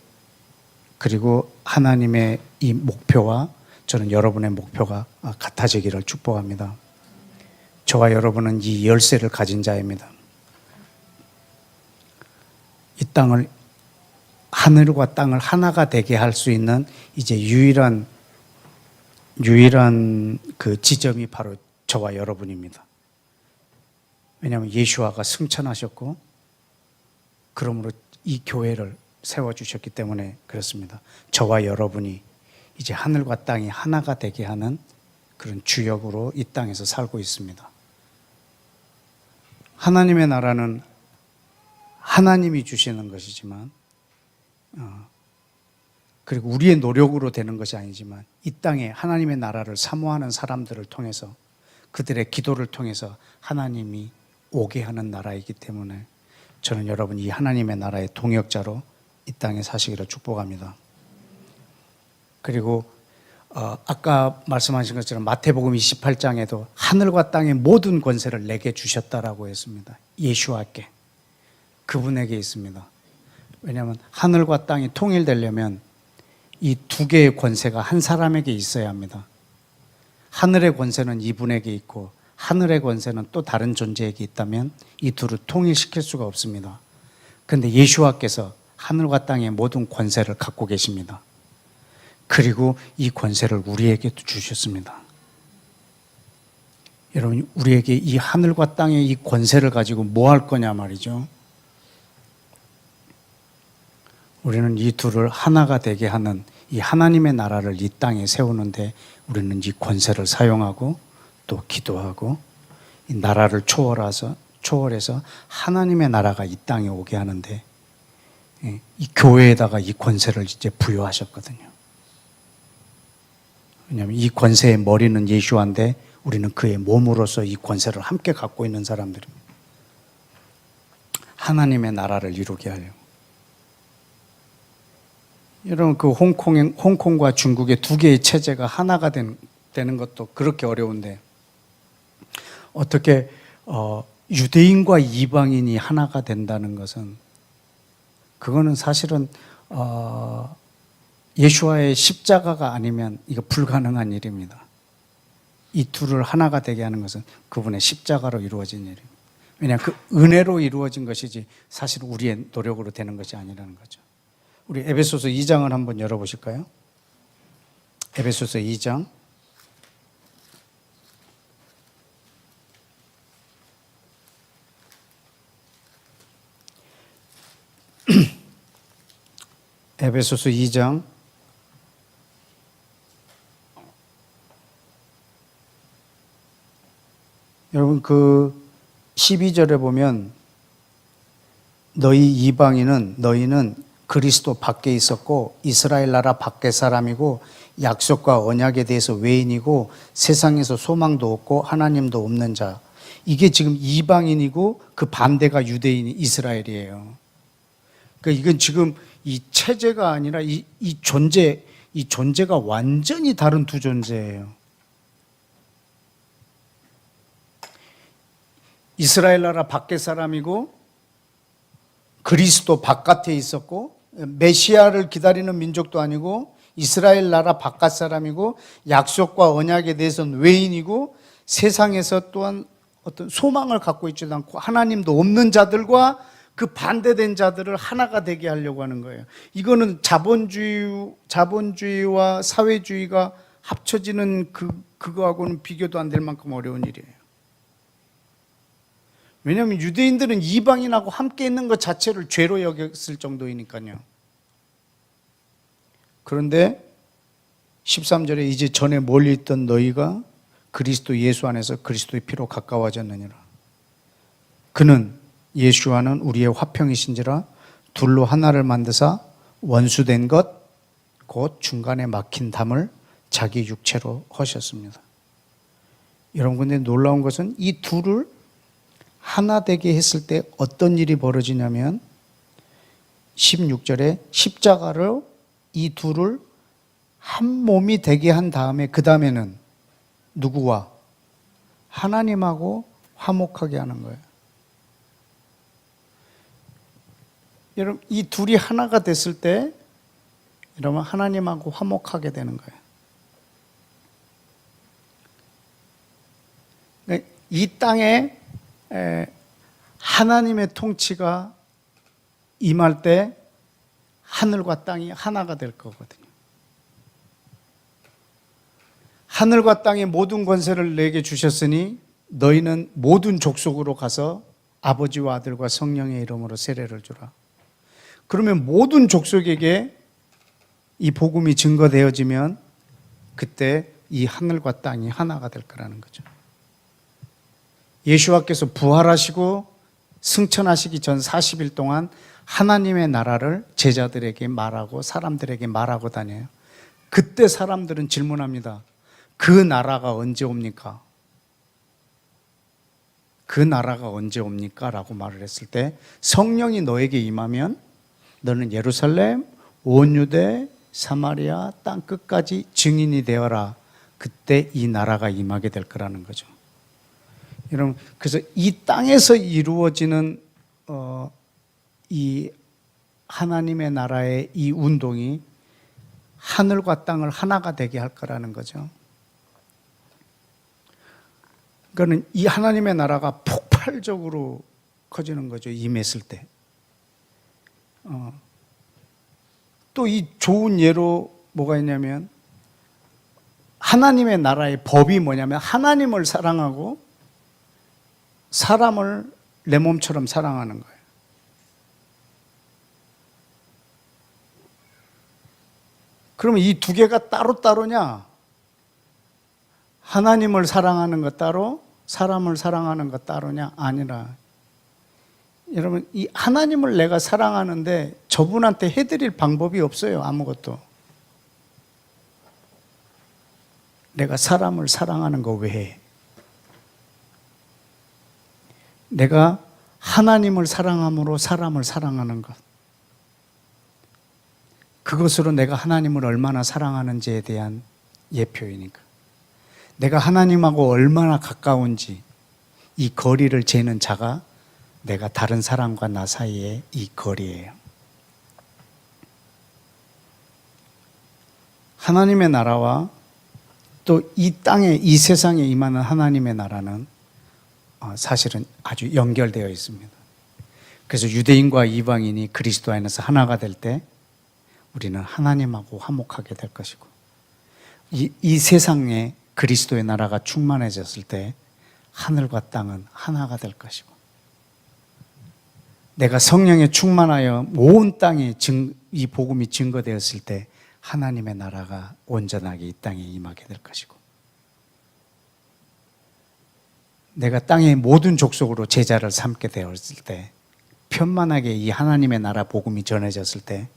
그리고 하나님의 이 목표와 저는 여러분의 목표가 같아지기를 축복합니다. 저와 여러분은 이 열쇠를 가진 자입니다. 이 땅을, 하늘과 땅을 하나가 되게 할 수 있는 이제 유일한 그 지점이 바로 저와 여러분입니다. 왜냐하면 예수아가 승천하셨고, 그러므로 이 교회를 세워주셨기 때문에 그렇습니다. 저와 여러분이 이제 하늘과 땅이 하나가 되게 하는 그런 주역으로 이 땅에서 살고 있습니다. 하나님의 나라는 하나님이 주시는 것이지만, 그리고 우리의 노력으로 되는 것이 아니지만, 이 땅에 하나님의 나라를 사모하는 사람들을 통해서, 그들의 기도를 통해서 하나님이 오게 하는 나라이기 때문에 저는 여러분 이 하나님의 나라의 동역자로 이 땅에 사시기를 축복합니다. 그리고 아까 말씀하신 것처럼 마태복음 28장에도 하늘과 땅의 모든 권세를 내게 주셨다라고 했습니다. 예수와께, 그분에게 있습니다. 왜냐하면 하늘과 땅이 통일되려면 이 두 개의 권세가 한 사람에게 있어야 합니다. 하늘의 권세는 이분에게 있고 하늘의 권세는 또 다른 존재에게 있다면 이 둘을 통일시킬 수가 없습니다. 그런데 예수와께서 하늘과 땅의 모든 권세를 갖고 계십니다. 그리고 이 권세를 우리에게도 주셨습니다. 여러분, 우리에게 이 하늘과 땅의 이 권세를 가지고 뭐 할 거냐 말이죠. 우리는 이 둘을 하나가 되게 하는 이 하나님의 나라를 이 땅에 세우는데 우리는 이 권세를 사용하고 또 기도하고 이 나라를 초월해서 하나님의 나라가 이 땅에 오게 하는데, 이 교회에다가 이 권세를 이제 부여하셨거든요. 왜냐하면 이 권세의 머리는 예수한데 우리는 그의 몸으로서 이 권세를 함께 갖고 있는 사람들입니다. 하나님의 나라를 이루게 하려고. 여러분, 그 홍콩과 중국의 두 개의 체제가 하나가 되는 것도 그렇게 어려운데, 어떻게 유대인과 이방인이 하나가 된다는 것은, 그거는 사실은 예수와의 십자가가 아니면 이거 불가능한 일입니다. 이 둘을 하나가 되게 하는 것은 그분의 십자가로 이루어진 일입니다. 왜냐하면 그 은혜로 이루어진 것이지 사실 우리의 노력으로 되는 것이 아니라는 거죠. 우리 에베소서 2장을 한번 열어보실까요? 에베소서 2장. 에베소서 2장 여러분, 그 12절에 보면 너희는 그리스도 밖에 있었고 이스라엘 나라 밖의 사람이고 약속과 언약에 대해서 외인이고 세상에서 소망도 없고 하나님도 없는 자. 이게 지금 이방인이고 그 반대가 유대인이 이스라엘이에요. 그러니까 이건 지금 이 체제가 아니라 이 존재가 완전히 다른 두 존재예요. 이스라엘 나라 밖의 사람이고 그리스도 바깥에 있었고 메시아를 기다리는 민족도 아니고 이스라엘 나라 바깥 사람이고 약속과 언약에 대해서는 외인이고 세상에서 또한 어떤 소망을 갖고 있지도 않고 하나님도 없는 자들과 그 반대된 자들을 하나가 되게 하려고 하는 거예요. 이거는 자본주의와 사회주의가 합쳐지는 그거하고는 비교도 안 될 만큼 어려운 일이에요. 왜냐하면 유대인들은 이방인하고 함께 있는 것 자체를 죄로 여겼을 정도이니까요. 그런데 13절에 이제 전에 멀리 있던 너희가 그리스도 예수 안에서 그리스도의 피로 가까워졌느니라. 그는 예수와는 우리의 화평이신지라 둘로 하나를 만드사 원수된 것 곧 중간에 막힌 담을 자기 육체로 하셨습니다. 여러분, 근데 놀라운 것은 이 둘을 하나 되게 했을 때 어떤 일이 벌어지냐면 16절에 십자가로 이 둘을 한 몸이 되게 한 다음에 그 다음에는 누구와? 하나님하고 화목하게 하는 거예요. 여러분, 이 둘이 하나가 됐을 때 여러분 하나님하고 화목하게 되는 거예요. 이 땅에 하나님의 통치가 임할 때 하늘과 땅이 하나가 될 거거든요. 하늘과 땅의 모든 권세를 내게 주셨으니 너희는 모든 족속으로 가서 아버지와 아들과 성령의 이름으로 세례를 주라. 그러면 모든 족속에게 이 복음이 증거되어지면 그때 이 하늘과 땅이 하나가 될 거라는 거죠. 예수와께서 부활하시고 승천하시기 전 40일 동안 하나님의 나라를 제자들에게 말하고 사람들에게 말하고 다녀요. 그때 사람들은 질문합니다. 그 나라가 언제 옵니까? 그 나라가 언제 옵니까? 라고 말을 했을 때 성령이 너에게 임하면 너는 예루살렘, 온 유대, 사마리아, 땅 끝까지 증인이 되어라. 그때 이 나라가 임하게 될 거라는 거죠. 여러분, 그래서 이 땅에서 이루어지는 이 하나님의 나라의 이 운동이 하늘과 땅을 하나가 되게 할 거라는 거죠. 그러니까 이 하나님의 나라가 폭발적으로 커지는 거죠. 임했을 때. 또 이 좋은 예로 뭐가 있냐면 하나님의 나라의 법이 뭐냐면 하나님을 사랑하고 사람을 내 몸처럼 사랑하는 거예요. 그러면 이 두 개가 따로따로냐? 하나님을 사랑하는 것 따로, 사람을 사랑하는 것 따로냐? 아니라. 여러분, 이 하나님을 내가 사랑하는데 저분한테 해드릴 방법이 없어요. 아무것도. 내가 사람을 사랑하는 거 외에. 내가 하나님을 사랑함으로 사람을 사랑하는 것. 그것으로 내가 하나님을 얼마나 사랑하는지에 대한 예표이니까. 내가 하나님하고 얼마나 가까운지 이 거리를 재는 자가 내가 다른 사람과 나 사이의 이 거리예요. 하나님의 나라와 또 이 땅에, 이 세상에 임하는 하나님의 나라는 사실은 아주 연결되어 있습니다. 그래서 유대인과 이방인이 그리스도 안에서 하나가 될 때 우리는 하나님하고 화목하게 될 것이고, 이 세상에 그리스도의 나라가 충만해졌을 때 하늘과 땅은 하나가 될 것이고, 내가 성령에 충만하여 온 땅에 이 복음이 증거되었을 때 하나님의 나라가 온전하게 이 땅에 임하게 될 것이고, 내가 땅의 모든 족속으로 제자를 삼게 되었을 때 편만하게 이 하나님의 나라 복음이 전해졌을 때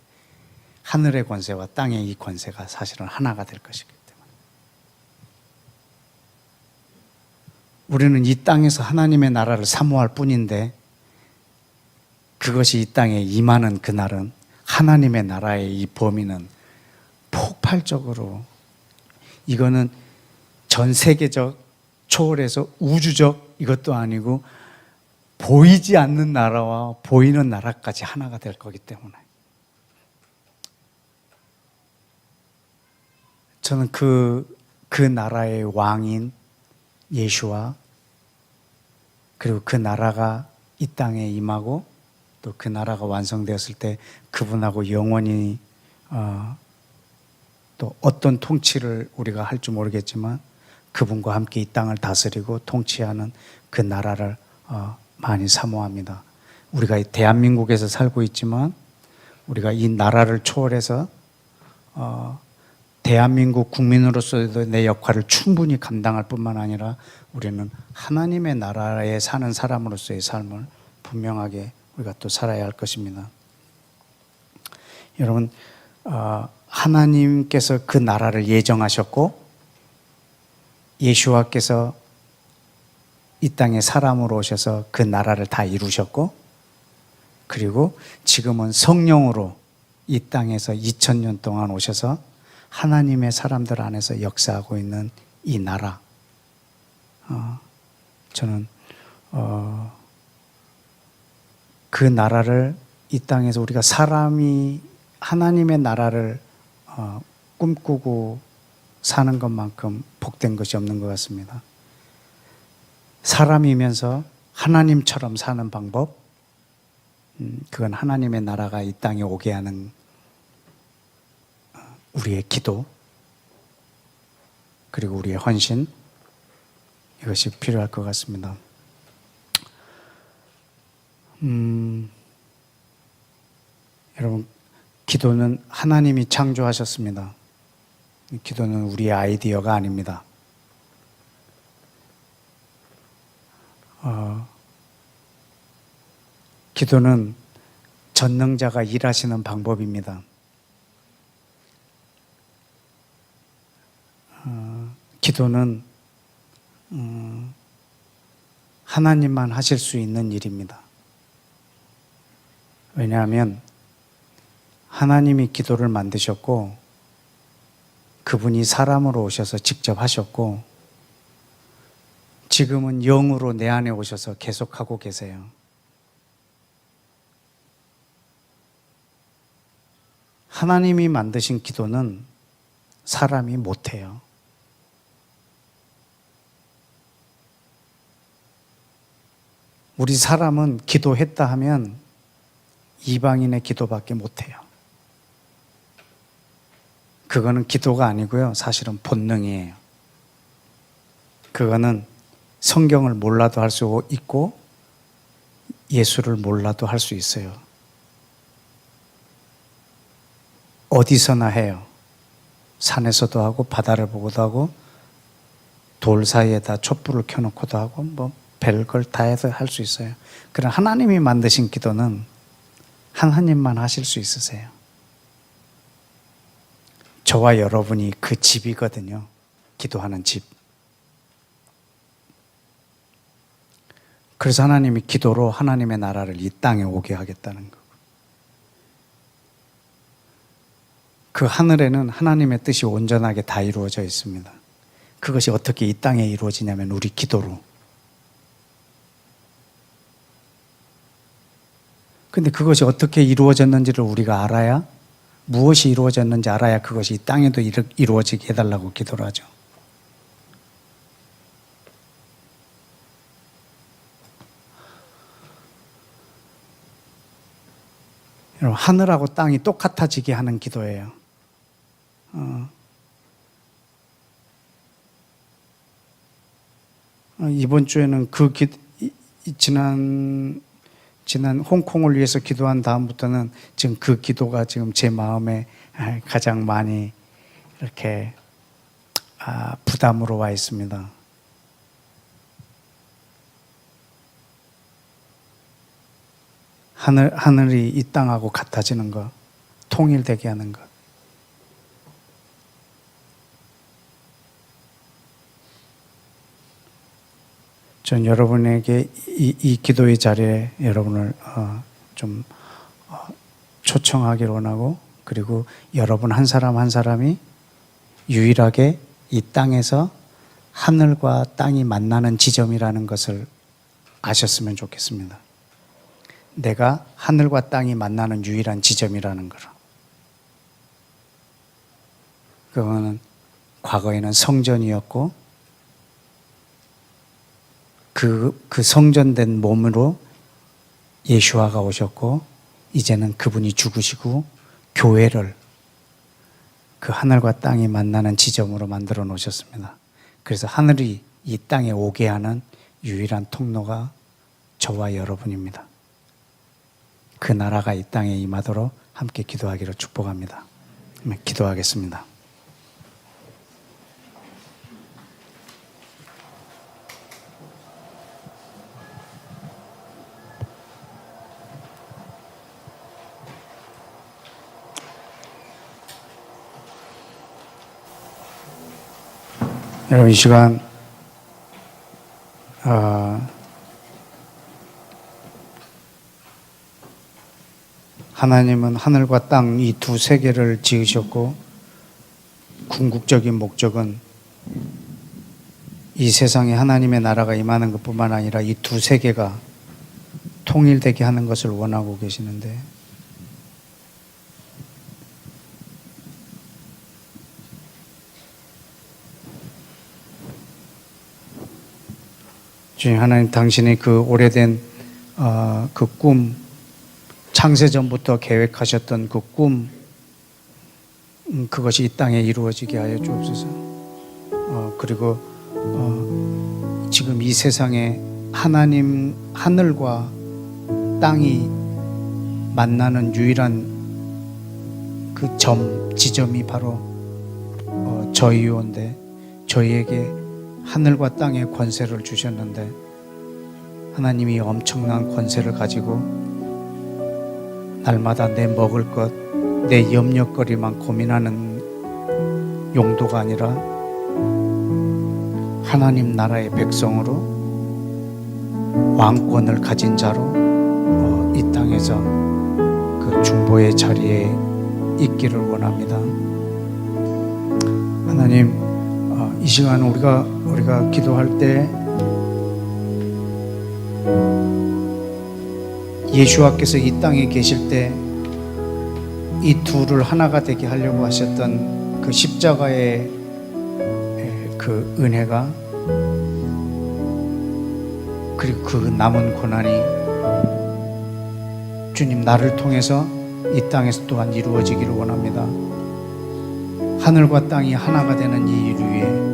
하늘의 권세와 땅의 이 권세가 사실은 하나가 될 것이기 때문에 우리는 이 땅에서 하나님의 나라를 사모할 뿐인데 그것이 이 땅에 임하는 그날은 하나님의 나라의 이 범위는 폭발적으로, 이거는 전 세계적 초월해서 우주적 이것도 아니고 보이지 않는 나라와 보이는 나라까지 하나가 될 거기 때문에 저는 그 나라의 왕인 예수와 그리고 그 나라가 이 땅에 임하고 또 그 나라가 완성되었을 때 그분하고 영원히 또 어떤 통치를 우리가 할 줄 모르겠지만 그분과 함께 이 땅을 다스리고 통치하는 그 나라를 많이 사모합니다. 우리가 대한민국에서 살고 있지만 우리가 이 나라를 초월해서 대한민국 국민으로서도 내 역할을 충분히 감당할 뿐만 아니라 우리는 하나님의 나라에 사는 사람으로서의 삶을 분명하게 우리가 또 살아야 할 것입니다. 여러분, 하나님께서 그 나라를 예정하셨고 예수와께서 이 땅에 사람으로 오셔서 그 나라를 다 이루셨고 그리고 지금은 성령으로 이 땅에서 2000년 동안 오셔서 하나님의 사람들 안에서 역사하고 있는 이 나라, 저는 그 나라를 이 땅에서 우리가 사람이 하나님의 나라를 꿈꾸고 사는 것만큼 복된 것이 없는 것 같습니다. 사람이면서 하나님처럼 사는 방법, 그건 하나님의 나라가 이 땅에 오게 하는 우리의 기도 그리고 우리의 헌신, 이것이 필요할 것 같습니다. 여러분, 기도는 하나님이 창조하셨습니다. 기도는 우리의 아이디어가 아닙니다. 기도는 전능자가 일하시는 방법입니다. 기도는 하나님만 하실 수 있는 일입니다. 왜냐하면 하나님이 기도를 만드셨고 그분이 사람으로 오셔서 직접 하셨고 지금은 영으로 내 안에 오셔서 계속하고 계세요. 하나님이 만드신 기도는 사람이 못해요. 우리 사람은 기도했다 하면 이방인의 기도밖에 못해요. 그거는 기도가 아니고요. 사실은 본능이에요. 그거는 성경을 몰라도 할 수 있고 예수를 몰라도 할 수 있어요. 어디서나 해요. 산에서도 하고 바다를 보고도 하고 돌 사이에다 촛불을 켜놓고도 하고 뭐 별걸 다 해서 할 수 있어요. 그러나 하나님이 만드신 기도는 하나님만 하실 수 있으세요. 저와 여러분이 그 집이거든요. 기도하는 집. 그래서 하나님이 기도로 하나님의 나라를 이 땅에 오게 하겠다는 거. 그 하늘에는 하나님의 뜻이 온전하게 다 이루어져 있습니다. 그것이 어떻게 이 땅에 이루어지냐면 우리 기도로. 근데 그것이 어떻게 이루어졌는지를 우리가 알아야, 무엇이 이루어졌는지 알아야 그것이 이 땅에도 이루어지게 해달라고 기도를 하죠. 여러분, 하늘하고 땅이 똑같아지게 하는 기도예요. 이번 주에는 지난 홍콩을 위해서 기도한 다음부터는 지금 그 기도가 지금 제 마음에 가장 많이 이렇게 부담으로 와 있습니다. 하늘이 이 땅하고 같아지는 것, 통일되게 하는 것. 전 여러분에게 이 기도의 자리에 여러분을 좀 초청하기를 원하고, 그리고 여러분 한 사람 한 사람이 유일하게 이 땅에서 하늘과 땅이 만나는 지점이라는 것을 아셨으면 좋겠습니다. 내가 하늘과 땅이 만나는 유일한 지점이라는 걸. 그거는 과거에는 성전이었고 그 성전된 몸으로 예수와가 오셨고 이제는 그분이 죽으시고 교회를 그 하늘과 땅이 만나는 지점으로 만들어 놓으셨습니다. 그래서 하늘이 이 땅에 오게 하는 유일한 통로가 저와 여러분입니다. 그 나라가 이 땅에 임하도록 함께 기도하기를 축복합니다. 기도하겠습니다. 여러분, 이 시간 하나님은 하늘과 땅 이 두 세계를 지으셨고 궁극적인 목적은 이 세상에 하나님의 나라가 임하는 것뿐만 아니라 이 두 세계가 통일되게 하는 것을 원하고 계시는데 주님 하나님, 당신의 그 오래된 그 꿈, 창세전부터 계획하셨던 그 꿈, 그것이 이 땅에 이루어지게 하여 주옵소서. 그리고 지금 이 세상에 하나님, 하늘과 땅이 만나는 유일한 그 지점이 바로 저희요인데 저희에게 하늘과 땅의 권세를 주셨는데 하나님이 엄청난 권세를 가지고 날마다 내 먹을 것, 내 염려거리만 고민하는 용도가 아니라 하나님 나라의 백성으로 왕권을 가진 자로 이 땅에서 그 중보의 자리에 있기를 원합니다. 하나님, 이 시간 우리가 기도할 때 예수와께서 이 땅에 계실 때 이 둘을 하나가 되게 하려고 하셨던 그 십자가의 그 은혜가 그리고 그 남은 고난이 주님 나를 통해서 이 땅에서 또한 이루어지기를 원합니다. 하늘과 땅이 하나가 되는 이 일 위에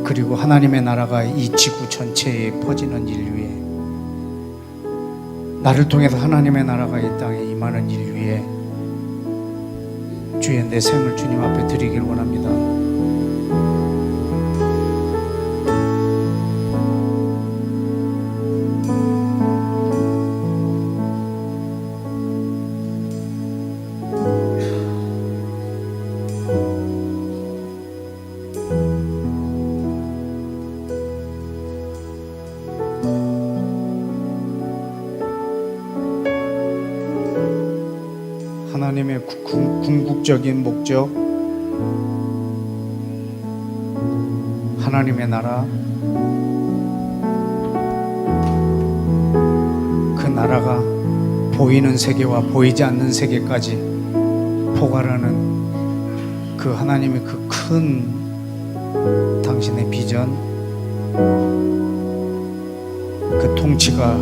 그리고 하나님의 나라가 이 지구 전체에 퍼지는 일 위에 나를 통해서 하나님의 나라가 이 땅에 임하는 일 위에 주의 내 생을 주님 앞에 드리길 원합니다. 하나님의 궁극적인 목적, 하나님의 나라, 그 나라가 보이는 세계와 보이지 않는 세계까지 포괄하는 그 하나님의 그 큰 당신의 비전, 그 통치가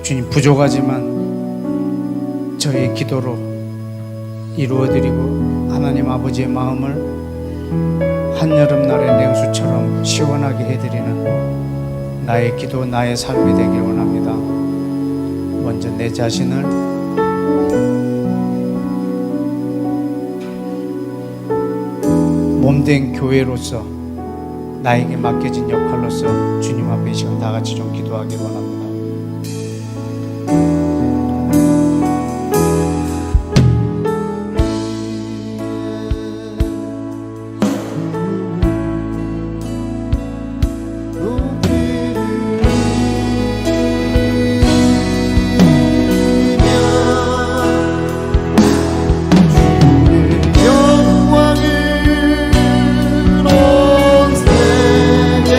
주님 부족하지만 저의 기도로 이루어드리고 하나님 아버지의 마음을 한여름날의 냉수처럼 시원하게 해드리는 나의 기도, 나의 삶이 되길 원합니다. 먼저 내 자신을 몸된 교회로서 나에게 맡겨진 역할로서 주님 앞에 이 시간 다 같이 좀 기도하길 원합니다. 영광을 온 세계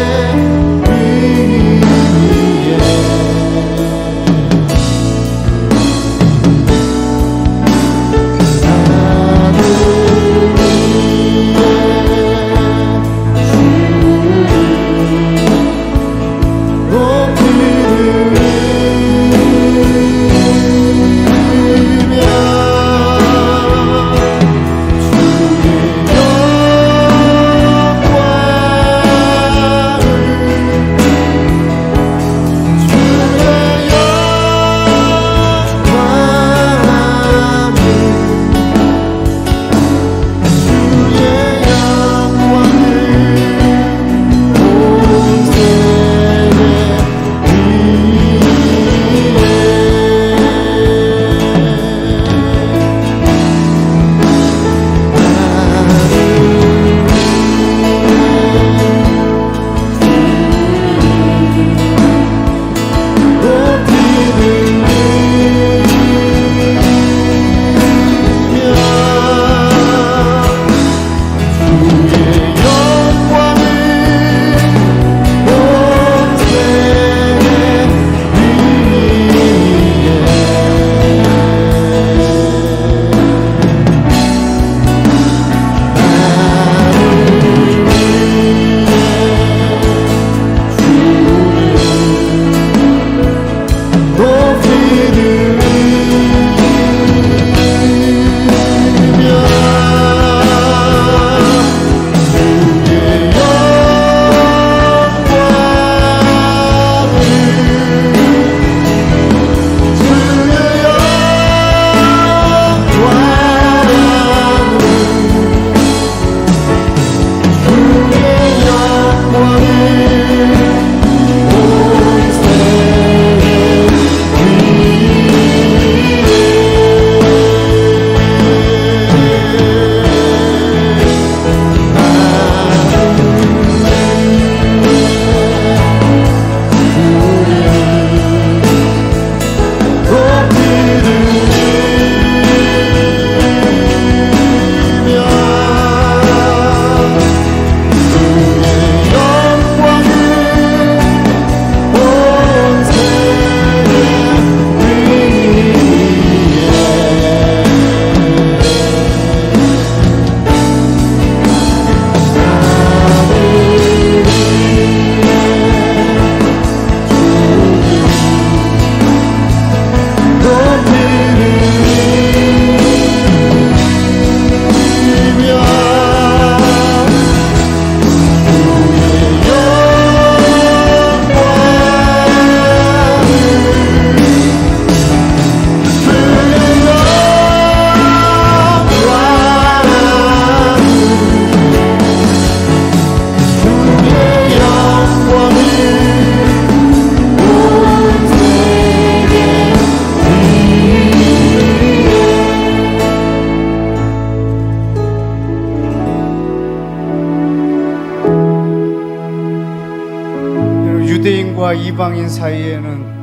유대인과 이방인 사이에는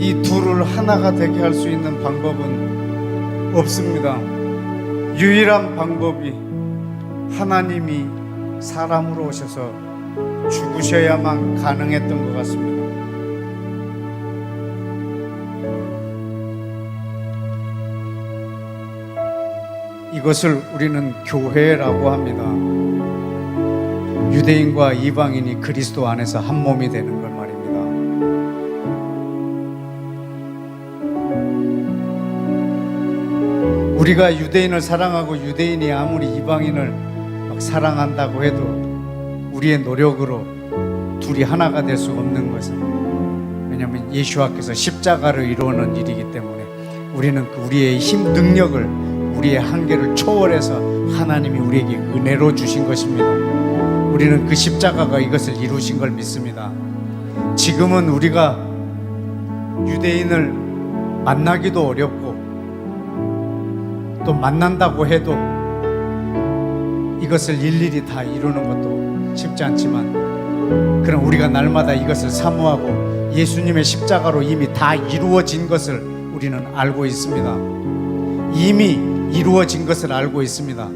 이 둘을 하나가 되게 할 수 있는 방법은 없습니다. 유일한 방법이 하나님이 사람으로 오셔서 죽으셔야만 가능했던 것 같습니다. 이것을 우리는 교회라고 합니다. 유대인과 이방인이 그리스도 안에서 한 몸이 되는 걸 말입니다. 우리가 유대인을 사랑하고 유대인이 아무리 이방인을 막 사랑한다고 해도 우리의 노력으로 둘이 하나가 될 수 없는 것은, 왜냐하면 예수와께서 십자가를 이루는 일이기 때문에 우리는 우리의 힘, 능력을, 우리의 한계를 초월해서 하나님이 우리에게 은혜로 주신 것입니다. 우리는 그 십자가가 이것을 이루신 걸 믿습니다. 지금은 우리가 유대인을 만나기도 어렵고 또 만난다고 해도 이것을 일일이 다 이루는 것도 쉽지 않지만, 그럼 우리가 날마다 이것을 사모하고 예수님의 십자가로 이미 다 이루어진 것을 우리는 알고 있습니다. 이미 이루어진 것을 알고 있습니다.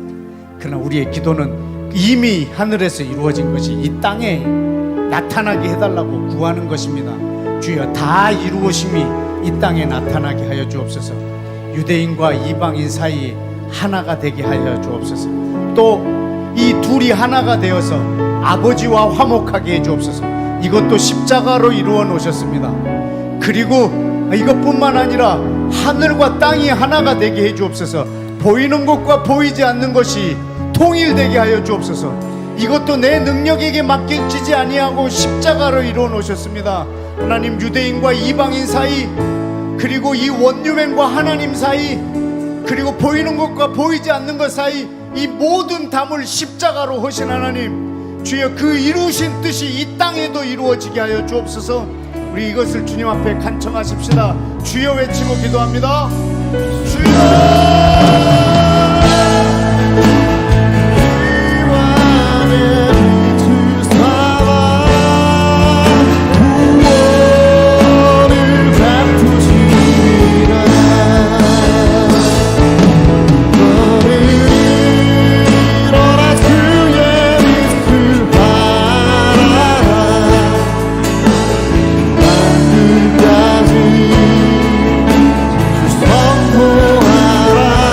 그러나 우리의 기도는 이미 하늘에서 이루어진 것이 이 땅에 나타나게 해달라고 구하는 것입니다. 주여, 다 이루어심이 이 땅에 나타나게 하여 주옵소서. 유대인과 이방인 사이에 하나가 되게 하여 주옵소서. 또 이 둘이 하나가 되어서 아버지와 화목하게 해주옵소서. 이것도 십자가로 이루어 놓으셨습니다. 그리고 이것뿐만 아니라 하늘과 땅이 하나가 되게 해주옵소서. 보이는 것과 보이지 않는 것이 통일되게 하여 주옵소서. 이것도 내 능력에게 맡기지 아니하고 십자가로 이루어 놓으셨습니다. 하나님, 유대인과 이방인 사이, 그리고 이 원유맨과 하나님 사이, 그리고 보이는 것과 보이지 않는 것 사이, 이 모든 담을 십자가로 하신 하나님, 주여 그 이루신 뜻이 이 땅에도 이루어지게 하여 주옵소서. 우리 이것을 주님 앞에 간청하십시다. 주여 외치고 기도합니다. 주여! 선포하라.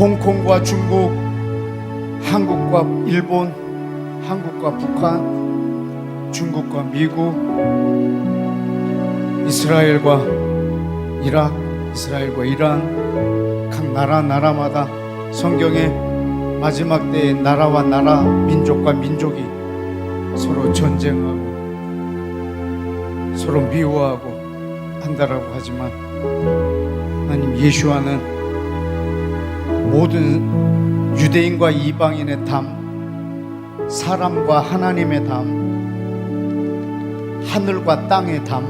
홍콩과 중국, 한국과 일본, 한국과 북한, 중국과 미국, 이스라엘과 이락, 이스라엘과 이란, 각 나라마다 성경에 마지막 때에 나라와 나라, 민족과 민족이 서로 전쟁하고 서로 미워하고 한다라고 하지만 하나님 예수와는 모든 유대인과 이방인의 담, 사람과 하나님의 담, 하늘과 땅의 담,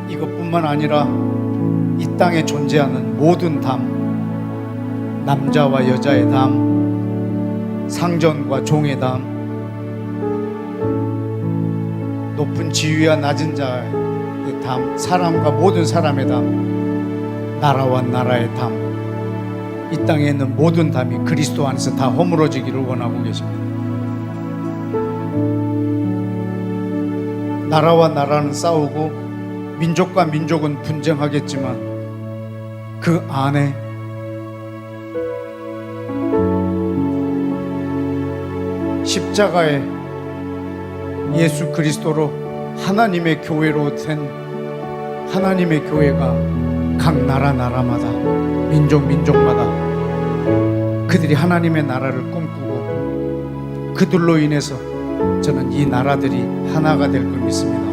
이것뿐만 아니라 이 땅에 존재하는 모든 담, 남자와 여자의 담, 상전과 종의 담, 높은 지위와 낮은 자의 담, 사람과 모든 사람의 담, 나라와 나라의 담, 이 땅에 있는 모든 담이 그리스도 안에서 다 허물어지기를 원하고 계십니다. 나라와 나라는 싸우고 민족과 민족은 분쟁하겠지만 그 안에 십자가에 예수 그리스도로 하나님의 교회로 된 하나님의 교회가 각 나라마다 민족마다 그들이 하나님의 나라를 꿈꾸고 그들로 인해서 저는 이 나라들이 하나가 될 걸 믿습니다.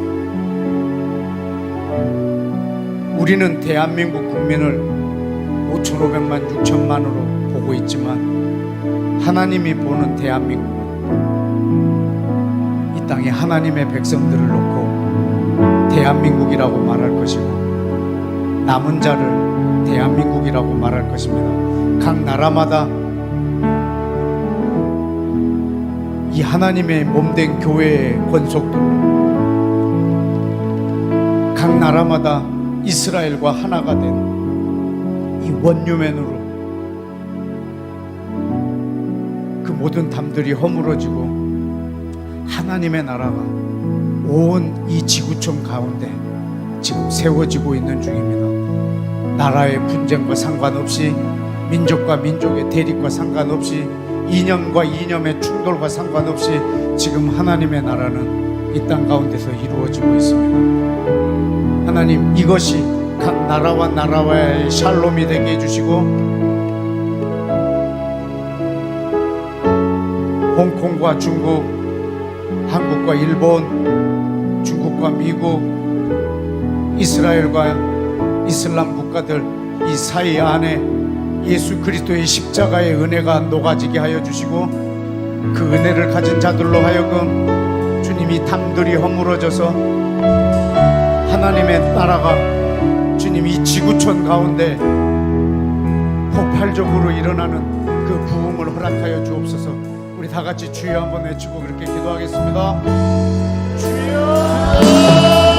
우리는 대한민국 국민을 5,500만 6천만으로 보고 있지만 하나님이 보는 대한민국은 이 땅에 하나님의 백성들을 놓고 대한민국이라고 말할 것이고 남은 자를 대한민국이라고 말할 것입니다. 각 나라마다 이 하나님의 몸된 교회의 권속들로 각 나라마다 이스라엘과 하나가 된 이 원유맨으로 그 모든 담들이 허물어지고 하나님의 나라가 온 이 지구촌 가운데 지금 세워지고 있는 중입니다. 나라의 분쟁과 상관없이 민족과 민족의 대립과 상관없이 이념과 이념의 충돌과 상관없이 지금 하나님의 나라는 이 땅 가운데서 이루어지고 있습니다. 하나님 이것이 각 나라와 나라와의 샬롬이 되게 해주시고 홍콩과 중국, 한국과 일본, 중국과 미국, 이스라엘과 이슬람 국가들 이 사이 안에 예수 그리스도의 십자가의 은혜가 녹아지게 하여 주시고 그 은혜를 가진 자들로 하여금 주님이 담들이 허물어져서 하나님의 나라가 주님 이 지구촌 가운데 폭발적으로 일어나는 그 부흥을 허락하여 주옵소서. 우리 다 같이 주여 한번 외치고 그렇게 기도하겠습니다. 주여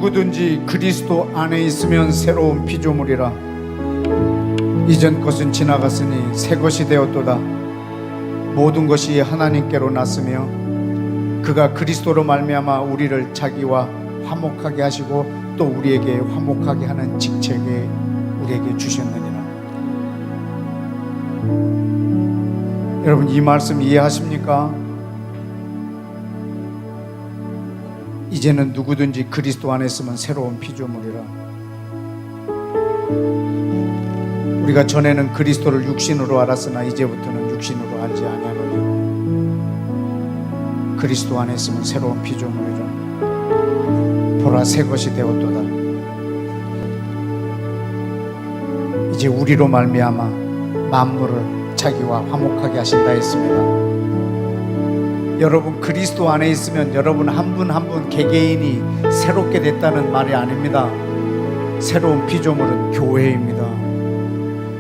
누구든지 그리스도 안에 있으면 새로운 피조물이라. 이전 것은 지나갔으니 새 것이 되었도다. 모든 것이 하나님께로 났으며 그가 그리스도로 말미암아 우리를 자기와 화목하게 하시고 또 우리에게 화목하게 하는 직책에 우리에게 주셨느니라. 여러분, 이 말씀 이해하십니까? 이제는 누구든지 그리스도 안에 있으면 새로운 피조물이라. 우리가 전에는 그리스도를 육신으로 알았으나 이제부터는 육신으로 알지 아니하노니 그리스도 안에 있으면 새로운 피조물이라. 보라, 새 것이 되었도다. 이제 우리로 말미암아 만물을 자기와 화목하게 하신다 했습니다. 여러분, 그리스도 안에 있으면 여러분 한 분 한 분 개개인이 새롭게 됐다는 말이 아닙니다. 새로운 피조물은 교회입니다.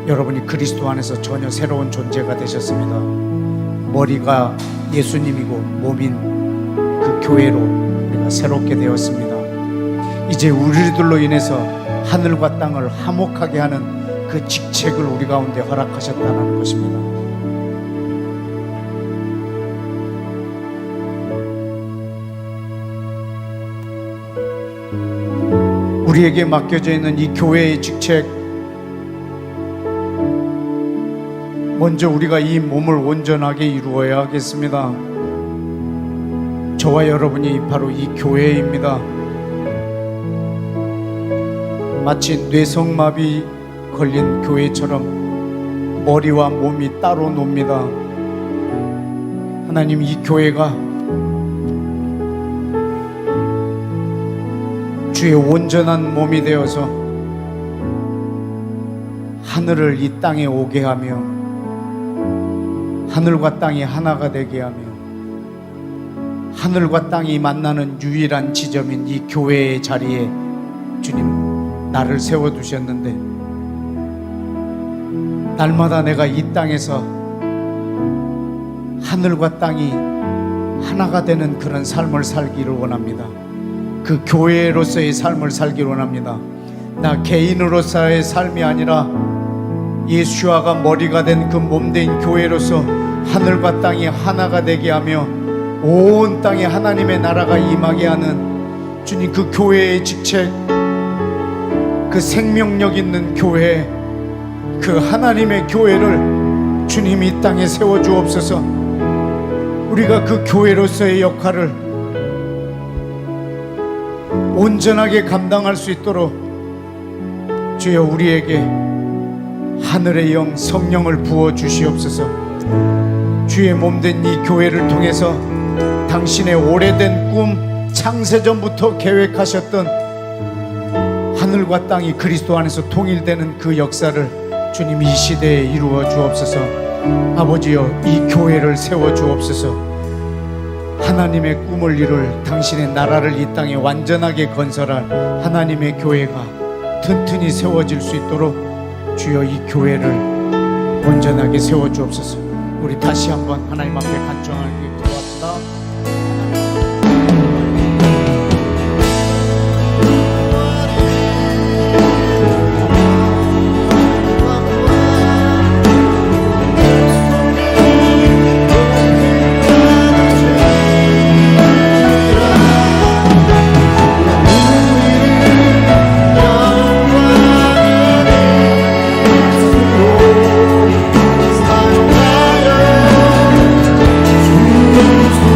여러분이 그리스도 안에서 전혀 새로운 존재가 되셨습니다. 머리가 예수님이고 몸인 그 교회로 우리가 새롭게 되었습니다. 이제 우리들로 인해서 하늘과 땅을 화목하게 하는 그 직책을 우리 가운데 허락하셨다는 것입니다. 우리에게 맡겨져 있는 이 교회의 직책, 먼저 우리가 이 몸을 온전하게 이루어야 하겠습니다. 저와 여러분이 바로 이 교회입니다. 마치 뇌성마비 걸린 교회처럼 머리와 몸이 따로 놉니다. 하나님, 이 교회가 주의 온전한 몸이 되어서 하늘을 이 땅에 오게 하며 하늘과 땅이 하나가 되게 하며 하늘과 땅이 만나는 유일한 지점인 이 교회의 자리에 주님 나를 세워두셨는데, 날마다 내가 이 땅에서 하늘과 땅이 하나가 되는 그런 삶을 살기를 원합니다. 그 교회로서의 삶을 살기를 원합니다. 나 개인으로서의 삶이 아니라 예수와가 머리가 된 그 몸된 교회로서 하늘과 땅이 하나가 되게 하며 온 땅에 하나님의 나라가 임하게 하는 주님, 그 교회의 직책, 그 생명력 있는 교회, 그 하나님의 교회를 주님 이 땅에 세워주옵소서. 우리가 그 교회로서의 역할을 온전하게 감당할 수 있도록 주여 우리에게 하늘의 영 성령을 부어 주시옵소서. 주의 몸된 이 교회를 통해서 당신의 오래된 꿈, 창세전부터 계획하셨던 하늘과 땅이 그리스도 안에서 통일되는 그 역사를 주님 이 시대에 이루어 주옵소서. 아버지여, 이 교회를 세워 주옵소서. 하나님의 꿈을 이룰 당신의 나라를 이 땅에 완전하게 건설할 하나님의 교회가 튼튼히 세워질 수 있도록 주여 이 교회를 온전하게 세워 주옵소서. 우리 다시 한번 하나님 앞에 간청하기 기도합시다.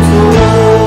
주옵소서.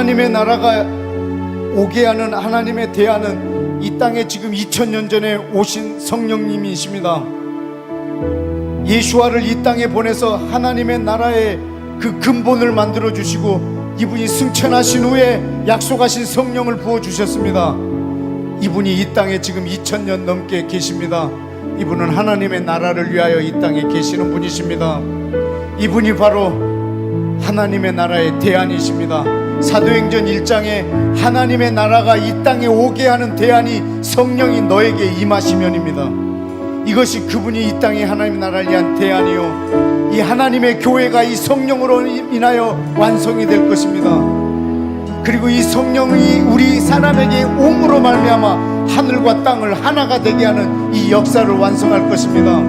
하나님의 나라가 오게 하는 하나님의 대안은 이 땅에 지금 2000년 전에 오신 성령님이십니다. 예수와를 이 땅에 보내서 하나님의 나라의 그 근본을 만들어 주시고 이분이 승천하신 후에 약속하신 성령을 부어 주셨습니다. 이분이 이 땅에 지금 2000년 넘게 계십니다. 이분은 하나님의 나라를 위하여 이 땅에 계시는 분이십니다. 이분이 바로 하나님의 나라의 대안이십니다. 사도행전 1장에 하나님의 나라가 이 땅에 오게 하는 대안이 성령이 너에게 임하시면입니다. 이것이 그분이 이 땅에 하나님의 나라를 위한 대안이요, 이 하나님의 교회가 이 성령으로 인하여 완성이 될 것입니다. 그리고 이 성령이 우리 사람에게 옴으로 말미암아 하늘과 땅을 하나가 되게 하는 이 역사를 완성할 것입니다.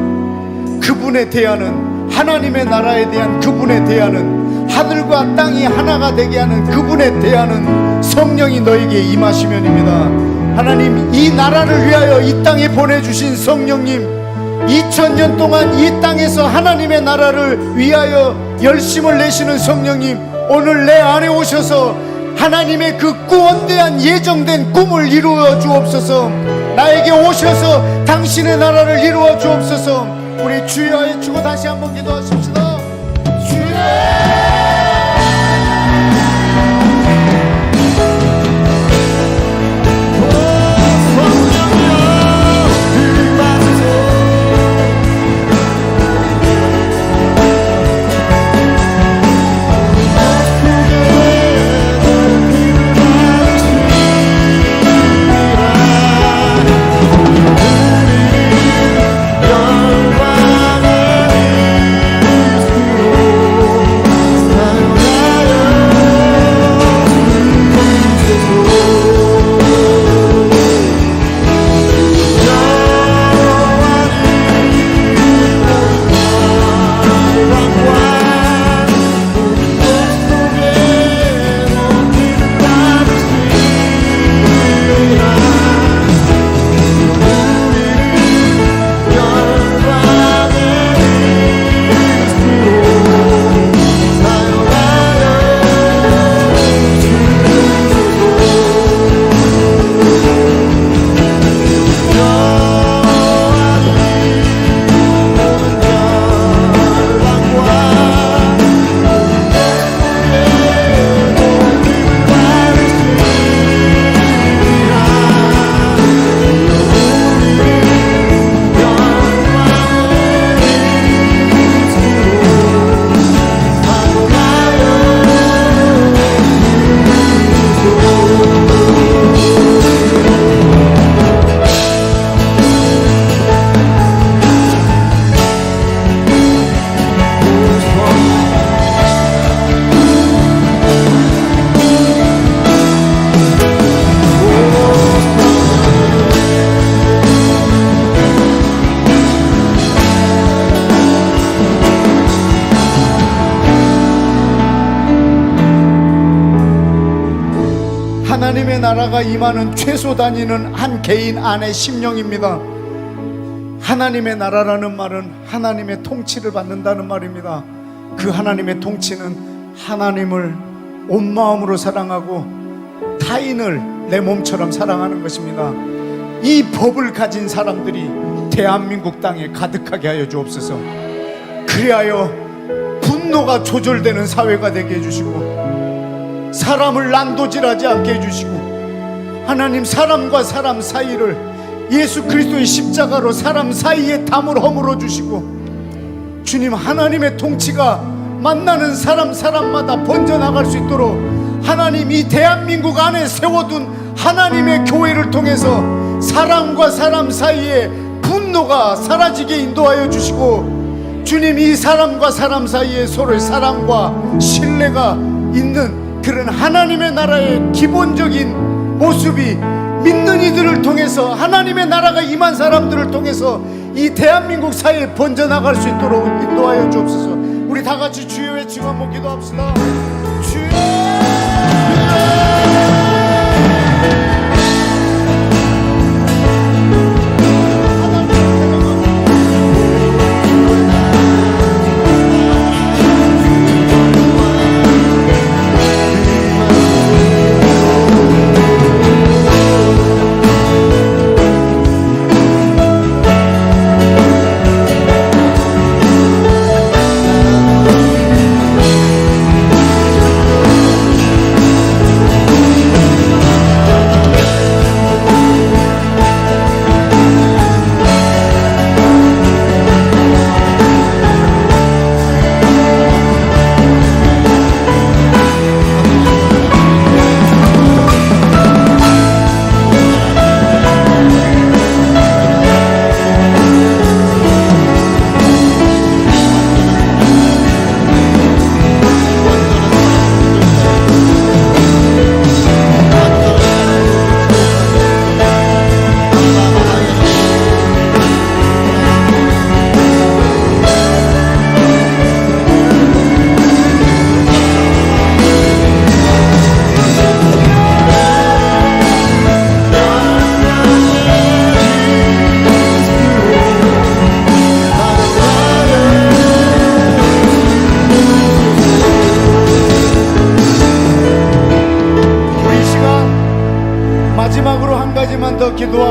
그분의 대안은, 하나님의 나라에 대한 그분의 대안은, 하늘과 땅이 하나가 되게 하는 그분의 대안은 성령이 너에게 임하시면입니다. 하나님, 이 나라를 위하여 이 땅에 보내주신 성령님, 2000년 동안 이 땅에서 하나님의 나라를 위하여 열심을 내시는 성령님, 오늘 내 안에 오셔서 하나님의 그 구원대한 예정된 꿈을 이루어 주옵소서. 나에게 오셔서 당신의 나라를 이루어 주옵소서. 우리 주여 해주고 다시 한번 기도하십시다. 주여. 하나님의 나라가 임하는 최소 단위는 한 개인 안의 심령입니다. 하나님의 나라라는 말은 하나님의 통치를 받는다는 말입니다. 그 하나님의 통치는 하나님을 온 마음으로 사랑하고 타인을 내 몸처럼 사랑하는 것입니다. 이 법을 가진 사람들이 대한민국 땅에 가득하게 하여 주옵소서. 그리하여 분노가 조절되는 사회가 되게 해주시고, 사람을 난도질하지 않게 해주시고, 하나님, 사람과 사람 사이를 예수 그리스도의 십자가로 사람 사이에 담을 허물어 주시고, 주님, 하나님의 통치가 만나는 사람마다 번져나갈 수 있도록 하나님, 이 대한민국 안에 세워둔 하나님의 교회를 통해서 사람과 사람 사이에 분노가 사라지게 인도하여 주시고, 주님, 이 사람과 사람 사이에 서로의 사랑과 신뢰가 있는 그런 하나님의 나라의 기본적인 모습이 믿는 이들을 통해서, 하나님의 나라가 임한 사람들을 통해서 이 대한민국 사회에 번져나갈 수 있도록 인도하여 주옵소서. 우리 다 같이 주여 외치고 한번 기도합시다. 주여.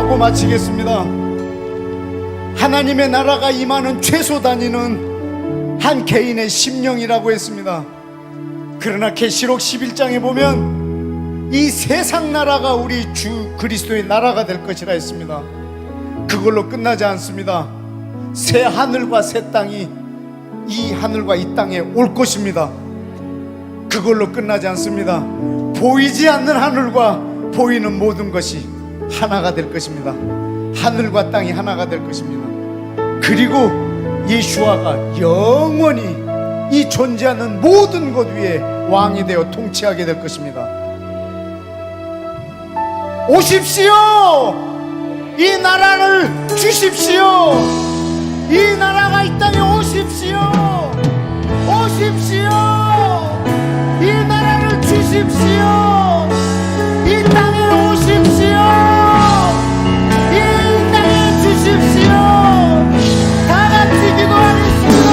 기도하고 마치겠습니다. 하나님의 나라가 임하는 최소 단위는 한 개인의 심령이라고 했습니다. 그러나 계시록 11장에 보면 이 세상 나라가 우리 주 그리스도의 나라가 될 것이라 했습니다. 그걸로 끝나지 않습니다. 새 하늘과 새 땅이 이 하늘과 이 땅에 올 것입니다. 그걸로 끝나지 않습니다. 보이지 않는 하늘과 보이는 모든 것이 하나가 될 것입니다. 하늘과 땅이 하나가 될 것입니다. 그리고 예수와가 영원히 이 존재하는 모든 것 위에 왕이 되어 통치하게 될 것입니다. 오십시오! 이 나라를 주십시오! 이 나라가 이 땅에 오십시오! 오십시오! 이 나라를 주십시오! 이 땅에 오십시오! 이 땅에 주십시오! 다 같이 기도하겠습니다.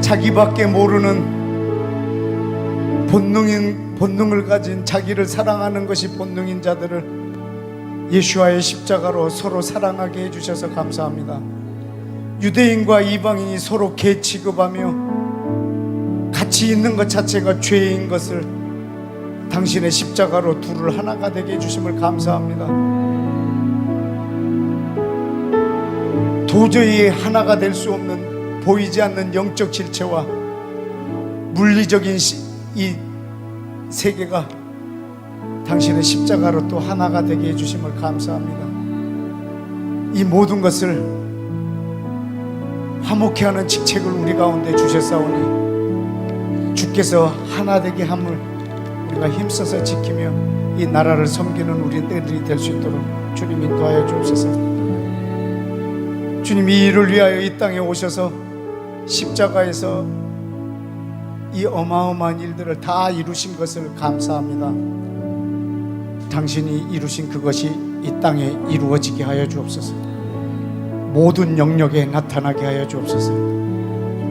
자기밖에 모르는 본능을 가진 자기를 사랑하는 것이 본능인 자들을 예수와의 십자가로 서로 사랑하게 해주셔서 감사합니다. 유대인과 이방인이 서로 개 취급하며 같이 있는 것 자체가 죄인 것을 당신의 십자가로 둘을 하나가 되게 해주심을 감사합니다. 도저히 하나가 될 수 없는 보이지 않는 영적 질체와 물리적인 이 세계가 당신의 십자가로 또 하나가 되게 해주심을 감사합니다. 이 모든 것을 화목케 하는 직책을 우리 가운데 주셨사오니 주께서 하나 되게 함을 우리가 힘써서 지키며 이 나라를 섬기는 우리들이 될 수 있도록 주님 인도하여 주옵소서. 주님이 이 일을 위하여 이 땅에 오셔서 십자가에서 이 어마어마한 일들을 다 이루신 것을 감사합니다. 당신이 이루신 그것이 이 땅에 이루어지게 하여 주옵소서. 모든 영역에 나타나게 하여 주옵소서.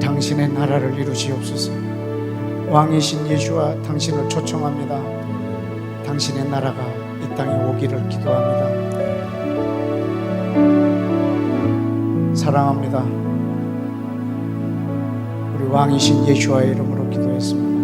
당신의 나라를 이루시옵소서. 왕이신 예수와 당신을 초청합니다. 당신의 나라가 이 땅에 오기를 기도합니다. 사랑합니다. 우리 왕이신 예수와의 이름으로 기도했습니다.